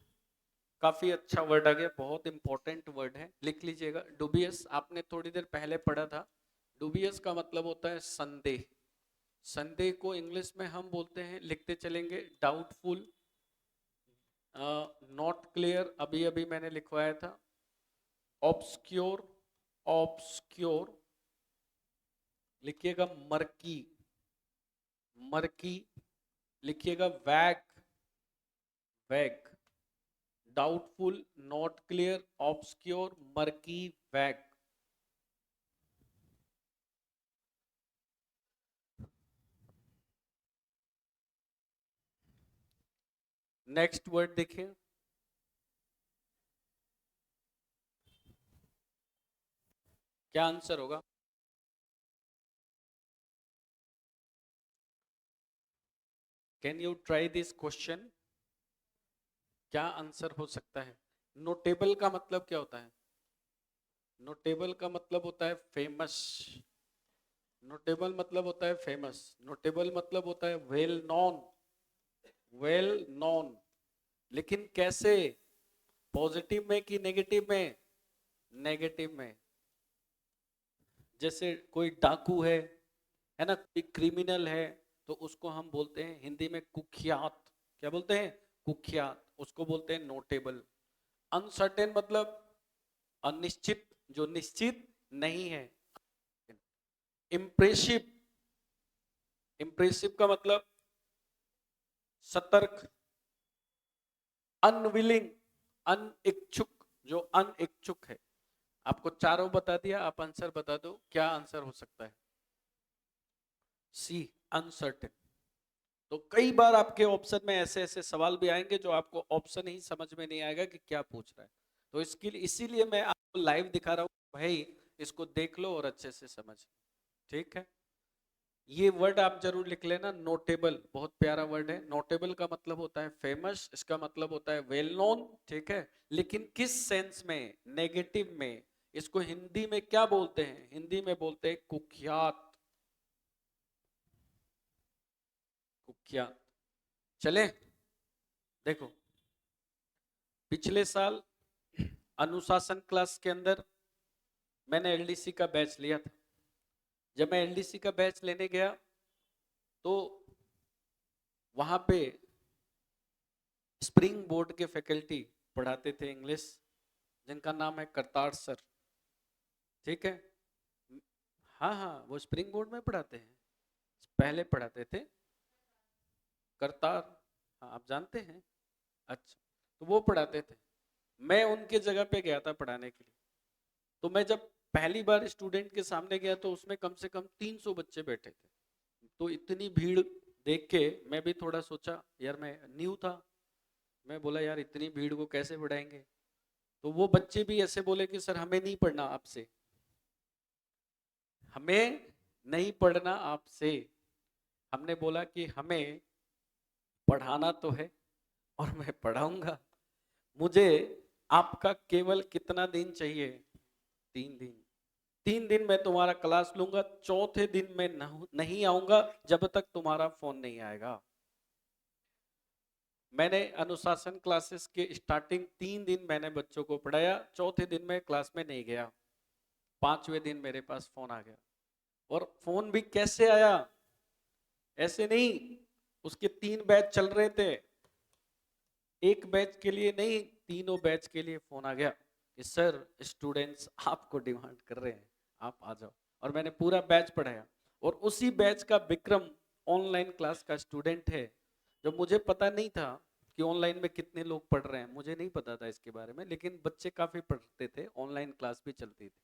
काफी अच्छा वर्ड आ गया, बहुत इंपॉर्टेंट वर्ड है, लिख लीजिएगा। डूबियस आपने थोड़ी देर पहले पढ़ा था। डूबियस का मतलब होता है संदेह। संदेह को इंग्लिश में हम बोलते हैं, लिखते चलेंगे, डाउटफुल, नॉट क्लियर, अभी अभी मैंने लिखवाया था। Obscure, obscure. लिखिएगा मर्की, मर्की। लिखिएगा वैग, वैग। Doubtful, not clear, obscure, murky, वैग। नेक्स्ट वर्ड देखिए, क्या आंसर होगा? Can you try this question? क्या आंसर हो सकता है? नोटेबल का मतलब क्या होता है? नोटेबल का मतलब होता है फेमस। नोटेबल मतलब होता है फेमस। नोटेबल मतलब होता है वेल नोन, वेल नोन। लेकिन कैसे? पॉजिटिव में कि नेगेटिव में? नेगेटिव में। जैसे कोई डाकू है ना, कोई क्रिमिनल है, तो उसको हम बोलते हैं हिंदी में कुख्यात। क्या बोलते हैं? कुख्यात। उसको बोलते हैं नोटेबल। अनसर्टेन मतलब अनिश्चित, जो निश्चित नहीं है। इम्प्रेसिव, इम्प्रेसिव का मतलब सतर्क। अनविलिंग, अनिच्छुक, जो अनिच्छुक है। आपको चारों बता दिया, आप आंसर बता दो, क्या आंसर हो सकता है? सी, अनसर्टेन। तो कई बार आपके ऑप्शन में ऐसे ऐसे सवाल भी आएंगे जो आपको ऑप्शन ही समझ में नहीं आएगा कि क्या पूछ रहा है। तो इसके लिए, इसीलिए मैं आपको लाइव दिखा रहा हूँ भाई, इसको देख लो और अच्छे से समझ। ठीक है, ये वर्ड आप जरूर लिख लेना, नोटेबल। बहुत प्यारा वर्ड है। नोटेबल का मतलब होता है फेमस, इसका मतलब होता है वेल नोन। ठीक है, लेकिन किस सेंस में? नेगेटिव में। इसको हिंदी में क्या बोलते हैं? हिंदी में बोलते हैं कुख्यात, कुख्यात। चले, देखो, पिछले साल अनुशासन क्लास के अंदर मैंने एलडीसी का बैच लिया था। जब मैं एलडीसी का बैच लेने गया, तो वहां पे स्प्रिंग बोर्ड के फैकल्टी पढ़ाते थे इंग्लिश, जिनका नाम है करतार सर। ठीक है, हाँ हाँ, वो स्प्रिंग बोर्ड में पढ़ाते हैं, पहले पढ़ाते थे करतार। हाँ, आप जानते हैं। अच्छा, तो वो पढ़ाते थे, मैं उनके जगह पे गया था पढ़ाने के लिए। तो मैं जब पहली बार स्टूडेंट के सामने गया तो उसमें कम से कम 300 बच्चे बैठे थे। तो इतनी भीड़ देख के मैं भी थोड़ा सोचा, यार मैं न्यू था, मैं बोला यार इतनी भीड़ को कैसे बढ़ाएंगे। तो वो बच्चे भी ऐसे बोले कि सर हमें नहीं पढ़ना आपसे, हमें नहीं पढ़ना आपसे। हमने बोला कि हमें पढ़ाना तो है और मैं पढ़ाऊंगा, मुझे आपका केवल कितना दिन चाहिए? 3 दिन। 3 दिन मैं तुम्हारा क्लास लूंगा, चौथे दिन मैं नहीं आऊंगा जब तक तुम्हारा फोन नहीं आएगा। मैंने अनुशासन क्लासेस के स्टार्टिंग 3 दिन मैंने बच्चों को पढ़ाया, चौथे दिन मैं क्लास में नहीं गया, 5वें दिन मेरे पास फोन आ गया। और फोन भी कैसे आया, ऐसे नहीं, उसके 3 बैच चल रहे थे, एक बैच के लिए नहीं, तीनों बैच के लिए फोन आ गया कि सर स्टूडेंट्स आपको डिमांड कर रहे हैं, आप आ जाओ। और मैंने पूरा बैच पढ़ाया। और उसी बैच का विक्रम ऑनलाइन क्लास का स्टूडेंट है, जो मुझे पता नहीं था कि ऑनलाइन में कितने लोग पढ़ रहे हैं, मुझे नहीं पता था इसके बारे में, लेकिन बच्चे काफी पढ़ते थे, ऑनलाइन क्लास भी चलती थी।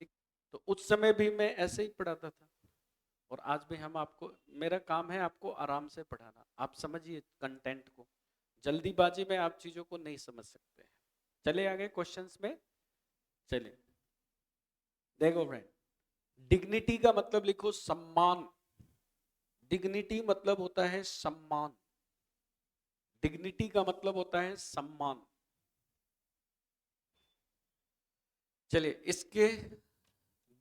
ठीक, तो उस समय भी मैं ऐसे ही पढ़ाता था, और आज भी हम आपको, मेरा काम है आपको आराम से पढ़ाना, आप समझिए कंटेंट को, जल्दीबाजी में आप चीजों को नहीं समझ सकते हैं। चले आगे क्वेश्चंस में, चलिए देखो फ्रेंड, डिग्निटी का मतलब लिखो सम्मान। डिग्निटी मतलब होता है सम्मान, डिग्निटी का मतलब होता है सम्मान। चलिए, इसके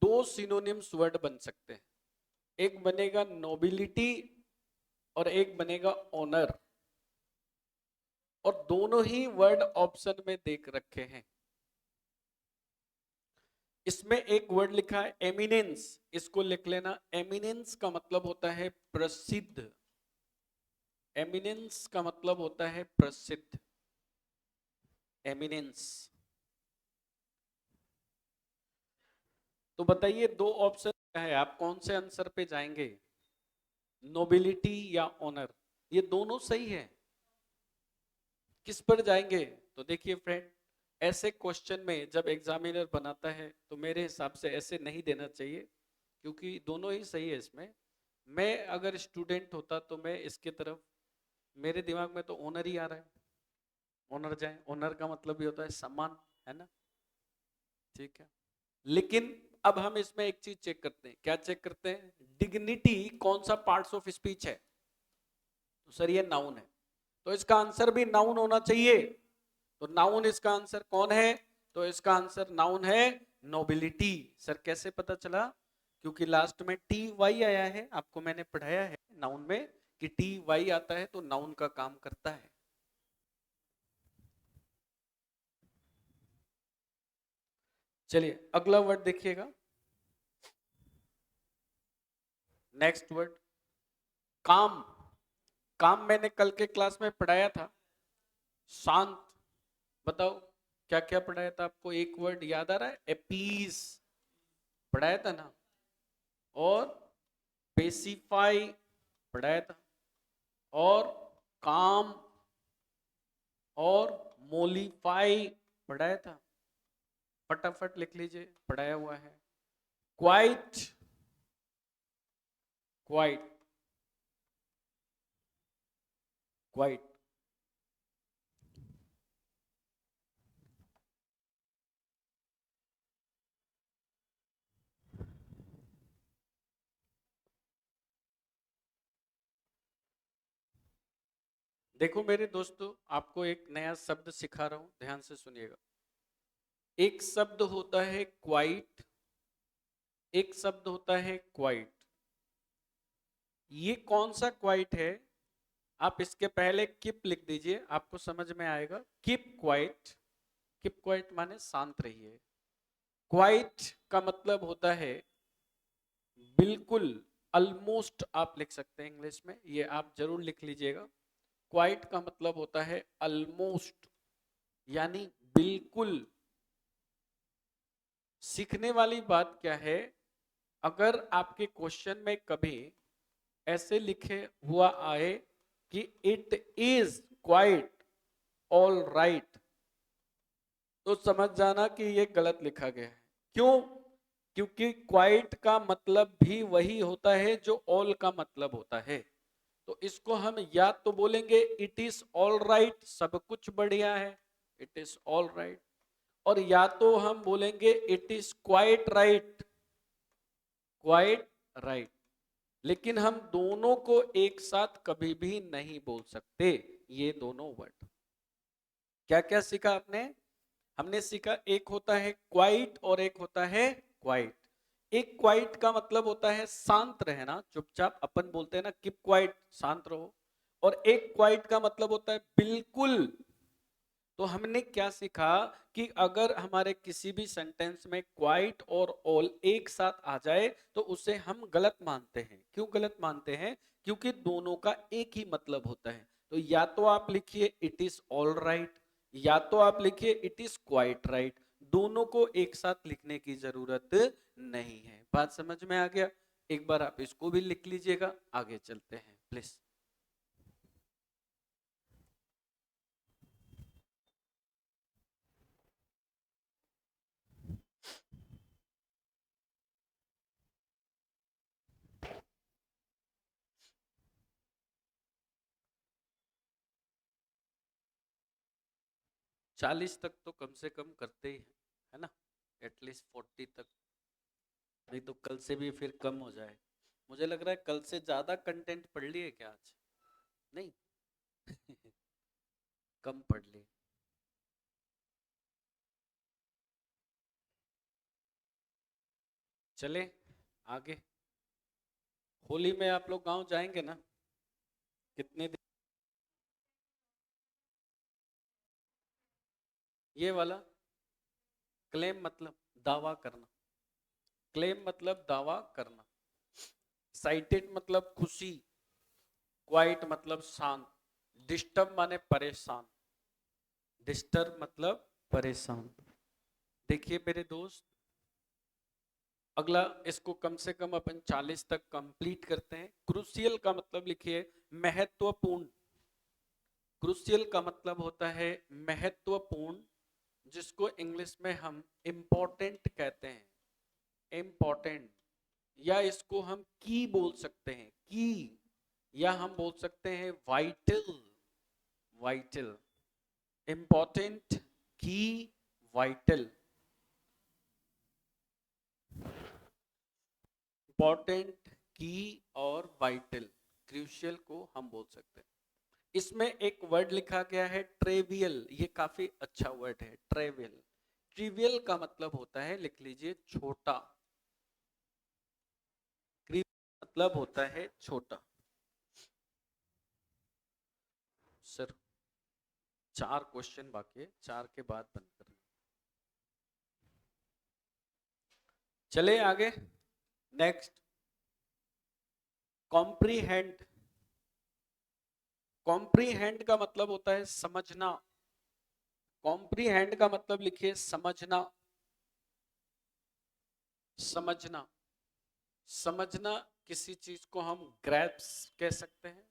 2 सिनोनिम्स वर्ड बन सकते हैं, एक बनेगा नोबिलिटी और एक बनेगा ऑनर, और दोनों ही वर्ड ऑप्शन में देख रखे हैं। इसमें एक वर्ड लिखा है एमिनेंस, इसको लिख लेना। एमिनेंस का मतलब होता है प्रसिद्ध, एमिनेंस का मतलब होता है प्रसिद्ध, एमिनेंस। तो बताइए, 2 ऑप्शन क्या है, आप कौन से आंसर पे जाएंगे, नोबिलिटी या ऑनर? ये दोनों सही है, किस पर जाएंगे? तो देखिए फ्रेंड, ऐसे क्वेश्चन में जब एग्जामिनर बनाता है तो मेरे हिसाब से ऐसे नहीं देना चाहिए, क्योंकि दोनों ही सही है इसमें। मैं अगर स्टूडेंट होता तो मैं इसके तरफ, मेरे दिमाग में तो ऑनर ही आ रहा है, ऑनर जाए, ऑनर का मतलब ये होता है सम्मान, है ना? ठीक है, लेकिन अब हम इसमें एक चीज चेक करते हैं, क्या चेक करते हैं? डिग्निटी कौन सा पार्ट्स ऑफ स्पीच है? तो सर ये नाउन है, तो इसका आंसर भी नाउन होना चाहिए। तो नाउन इसका आंसर कौन है? तो इसका आंसर नाउन है नोबिलिटी। सर कैसे पता चला? क्योंकि लास्ट में टी वाई आया है, आपको मैंने पढ़ाया है नाउन में कि टी वाई आता है तो नाउन का काम करता है। चलिए अगला वर्ड देखिएगा, नेक्स्ट वर्ड काम। काम मैंने कल के क्लास में पढ़ाया था, शांत। बताओ क्या क्या पढ़ाया था आपको, एक वर्ड याद आ रहा है? एपीज पढ़ाया था ना, और पेसिफाई पढ़ाया था, और काम, और मोलिफाई पढ़ाया था। फटाफट लिख लीजिए, पढ़ाया हुआ है। Quite, quite, quite. देखो मेरे दोस्तों, आपको एक नया शब्द सिखा रहा हूं, ध्यान से सुनिएगा। एक शब्द होता है क्वाइट, एक शब्द होता है क्वाइट। ये कौन सा क्वाइट है? आप इसके पहले किप लिख दीजिए, आपको समझ में आएगा। किप क्वाइट, किप क्वाइट माने शांत रहिए। क्वाइट का मतलब होता है बिल्कुल ऑलमोस्ट आप लिख सकते हैं इंग्लिश में, ये आप जरूर लिख लीजिएगा। क्वाइट का मतलब होता है ऑलमोस्ट, यानी बिल्कुल। सीखने वाली बात क्या है, अगर आपके क्वेश्चन में कभी ऐसे लिखे हुआ आए कि it is quite all right, तो समझ जाना कि ये गलत लिखा गया है। क्यों? क्योंकि क्वाइट का मतलब भी वही होता है जो ऑल का मतलब होता है। तो इसको हम या तो बोलेंगे इट इज ऑल राइट, सब कुछ बढ़िया है, इट इज ऑल राइट, और या तो हम बोलेंगे it is quite right, quite right. लेकिन हम दोनों को एक साथ कभी भी नहीं बोल सकते, ये दोनों वर्ड। क्या क्या सीखा आपने? हमने सीखा एक होता है क्वाइट और एक होता है क्वाइट। एक क्वाइट का मतलब होता है शांत रहना, चुपचाप, अपन बोलते हैं ना कीप क्वाइट, शांत रहो। और एक क्वाइट का मतलब होता है बिल्कुल। तो हमने क्या सीखा कि अगर हमारे किसी भी सेंटेंस में क्वाइट और ऑल एक साथ आ जाए तो उसे हम गलत मानते हैं। क्यों गलत मानते हैं? क्योंकि दोनों का एक ही मतलब होता है। तो या तो आप लिखिए इट इज ऑल राइट, या तो आप लिखिए इट इज क्वाइट राइट। दोनों को एक साथ लिखने की जरूरत नहीं है। बात समझ में आ गया? एक बार आप इसको भी लिख लीजिएगा, आगे चलते हैं प्लीज। चालीस तक तो कम से कम करते ही है ना, एटलीस्ट 40 तक। नहीं तो कल से भी फिर कम हो जाए। मुझे लग रहा है कल से ज्यादा कंटेंट पढ़ लिए क्या आज? नहीं। कम पढ़ लिए। चले आगे। होली में आप लोग गांव जाएंगे ना? कितने दिन? ये वाला क्लेम मतलब दावा करना, क्लेम मतलब दावा करना, एक्साइटेड मतलब खुशी, क्वाइट मतलब शांत, डिस्टर्ब माने परेशान, डिस्टर्ब मतलब परेशान। देखिए मेरे दोस्त, अगला इसको कम से कम अपन 40 तक कंप्लीट करते हैं। क्रूशियल का मतलब लिखिए महत्वपूर्ण। क्रूशियल का मतलब होता है महत्वपूर्ण, जिसको इंग्लिश में हम इम्पोर्टेंट कहते हैं, इम्पोर्टेंट। या इसको हम की बोल सकते हैं, की। या हम बोल सकते हैं वाइटल, वाइटल। इम्पोर्टेंट, की, वाइटल। इंपॉर्टेंट, की और वाइटल, क्रूशियल को हम बोल सकते हैं। इसमें एक वर्ड लिखा गया है ट्रेवियल, ये काफी अच्छा वर्ड है ट्रेवियल। ट्रिवियल का मतलब होता है, लिख लीजिए, छोटा। मतलब होता है छोटा। सर 4 क्वेश्चन बाकी है, 4 के बाद बंद करना। चले आगे। Next, comprehend. कॉम्प्रीहेंड का मतलब होता है समझना। कॉम्प्रीहेंड का मतलब लिखिए समझना, समझना। समझना, किसी चीज को हम ग्रैप्स कह सकते हैं।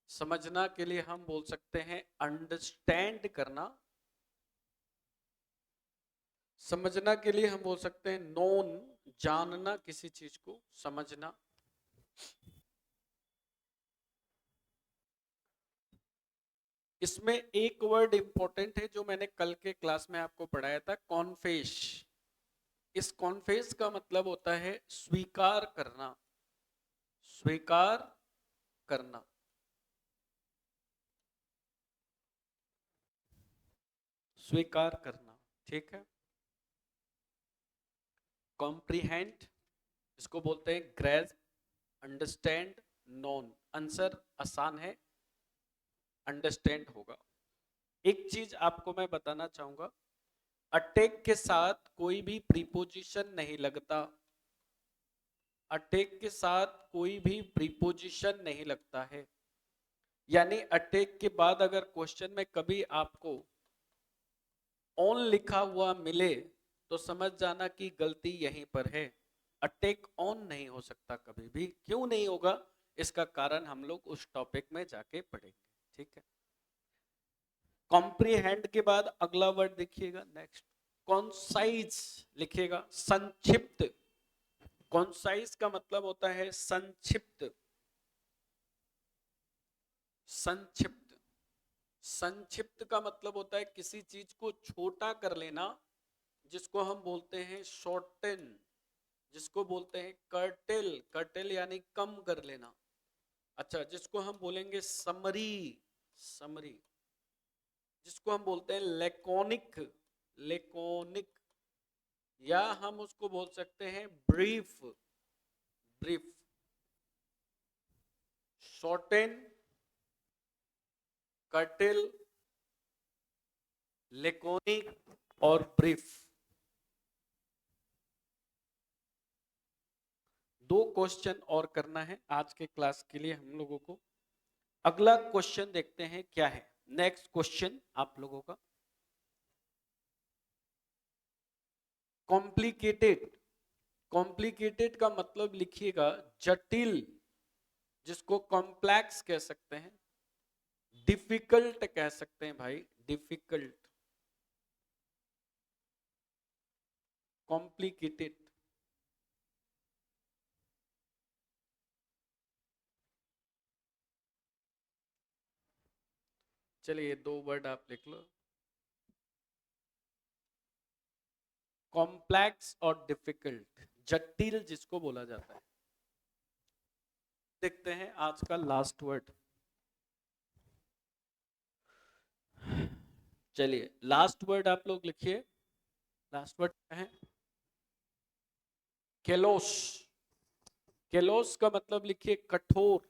समझना के लिए हम बोल सकते हैं अंडरस्टैंड करना। समझना के लिए हम बोल सकते हैं नोन, जानना किसी चीज को, समझना। इसमें एक वर्ड इंपॉर्टेंट है जो मैंने कल के क्लास में आपको पढ़ाया था, कॉन्फेस। इस कॉन्फेस का मतलब होता है स्वीकार करना, स्वीकार करना। स्वीकार करना, ठीक है। कॉम्प्रीहेंड, इसको बोलते हैं ग्रेस्प, अंडरस्टैंड, नोन। आंसर आसान है, अंडरस्टैंड होगा। एक चीज आपको मैं बताना चाहूंगा, अटैक के साथ कोई भी प्रीपोजिशन नहीं लगता। अटेक के साथ कोई भी प्रीपोजिशन नहीं लगता है, यानी अटेक के बाद अगर क्वेश्चन में कभी आपको ऑन लिखा हुआ मिले तो समझ जाना कि गलती यहीं पर है। अटेक ऑन नहीं हो सकता कभी भी। क्यों नहीं होगा, इसका कारण हम लोग उस टॉपिक में जाके पढ़ेंगे। ठीक है, कॉम्प्रीहेंड के बाद अगला वर्ड देखिएगा, नेक्स्ट कॉन्साइज लिखिएगा, संक्षिप्त। कॉन्साइज का मतलब होता है संक्षिप्त। संक्षिप्त संक्षिप्त का मतलब होता है किसी चीज को छोटा कर लेना, जिसको हम बोलते हैं शॉर्टन, जिसको बोलते हैं कर्टेल। कर्टेल यानी कम कर लेना। अच्छा, जिसको हम बोलेंगे समरी। समरी, जिसको हम बोलते हैं लेकोनिक। लेकोनिक, या हम उसको बोल सकते हैं brief. Brief, shorten, cartel, laconic और ब्रीफ। दो क्वेश्चन और करना है आज के क्लास के लिए हम लोगों को। अगला क्वेश्चन देखते हैं क्या है। नेक्स्ट क्वेश्चन आप लोगों का, कॉम्प्लिकेटेड। कॉम्प्लिकेटेड का मतलब लिखिएगा जटिल, जिसको कॉम्प्लेक्स कह सकते हैं, डिफिकल्ट कह सकते हैं भाई, डिफिकल्ट, कॉम्प्लिकेटेड। चलिए दो वर्ड आप लिख लो, कॉम्प्लेक्स और डिफिकल्ट, जटिल जिसको बोला जाता है। देखते हैं आज का लास्ट वर्ड। चलिए लास्ट वर्ड आप लोग लिखिए। लास्ट वर्ड क्या है? केलोस। केलोस का मतलब लिखिए कठोर।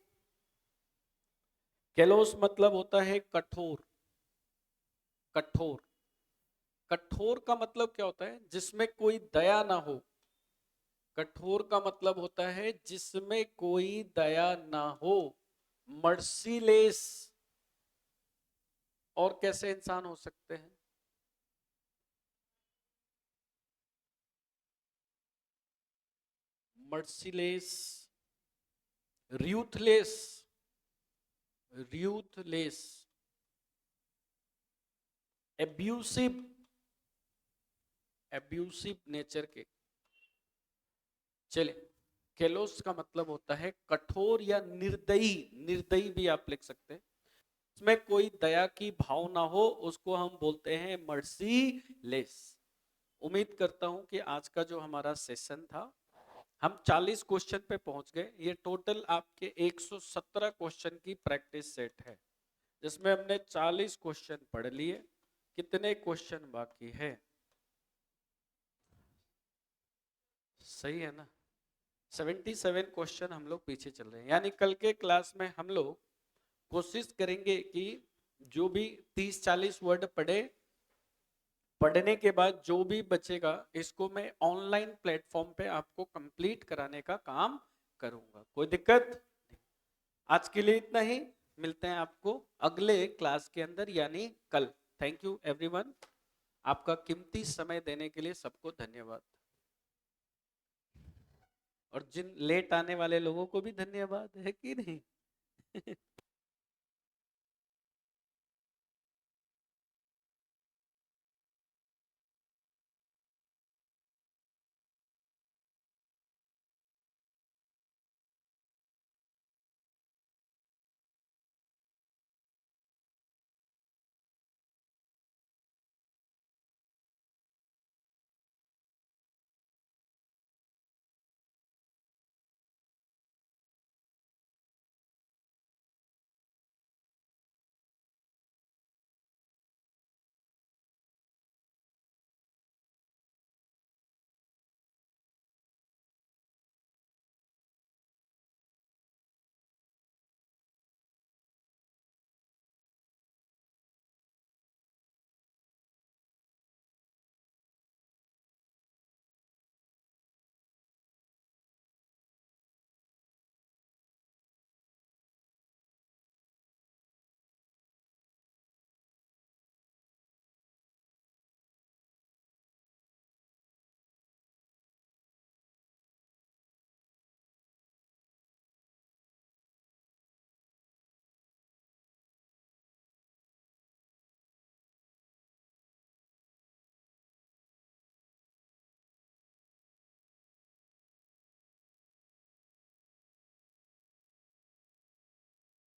केलोस मतलब होता है कठोर। कठोर, कठोर का मतलब क्या होता है? जिसमें कोई दया ना हो। कठोर का मतलब होता है जिसमें कोई दया ना हो, मर्सीलेस। और कैसे इंसान हो सकते हैं? मर्सीलेस, र्यूथलेस। र्यूथलेस, एब्यूसिव। एब्यूसिव नेचर के। चलिए, केलोस का मतलब होता है कठोर या निर्दयी। निर्दयी भी आप लिख सकते हैं। इसमें कोई दया की भाव ना हो, उसको हम बोलते हैं मर्सीलेस। उम्मीद करता हूं कि आज का जो हमारा सेशन था, हम 40 क्वेश्चन पे पहुंच गए। ये टोटल आपके 117 क्वेश्चन की प्रैक्टिस सेट है, जिसमें हमने 40 क्वेश्चन पढ़ लिए। कितने क्वेश्चन बाकी है? सही है ना? 77 क्वेश्चन हम लोग पीछे चल रहे हैं। यानी कल के क्लास में हम लोग कोशिश करेंगे कि जो भी 30-40 वर्ड पढ़े, पढ़ने के बाद जो भी बचेगा इसको मैं ऑनलाइन प्लेटफॉर्म पे आपको कंप्लीट कराने का काम करूंगा। कोई दिक्कत नहीं। आज के लिए इतना ही। मिलते हैं आपको अगले क्लास के अंदर, यानी कल। Thank you everyone. आपका कीमती समय देने के लिए सबको धन्यवाद। और जिन लेट आने वाले लोगों को भी धन्यवाद, है कि नहीं?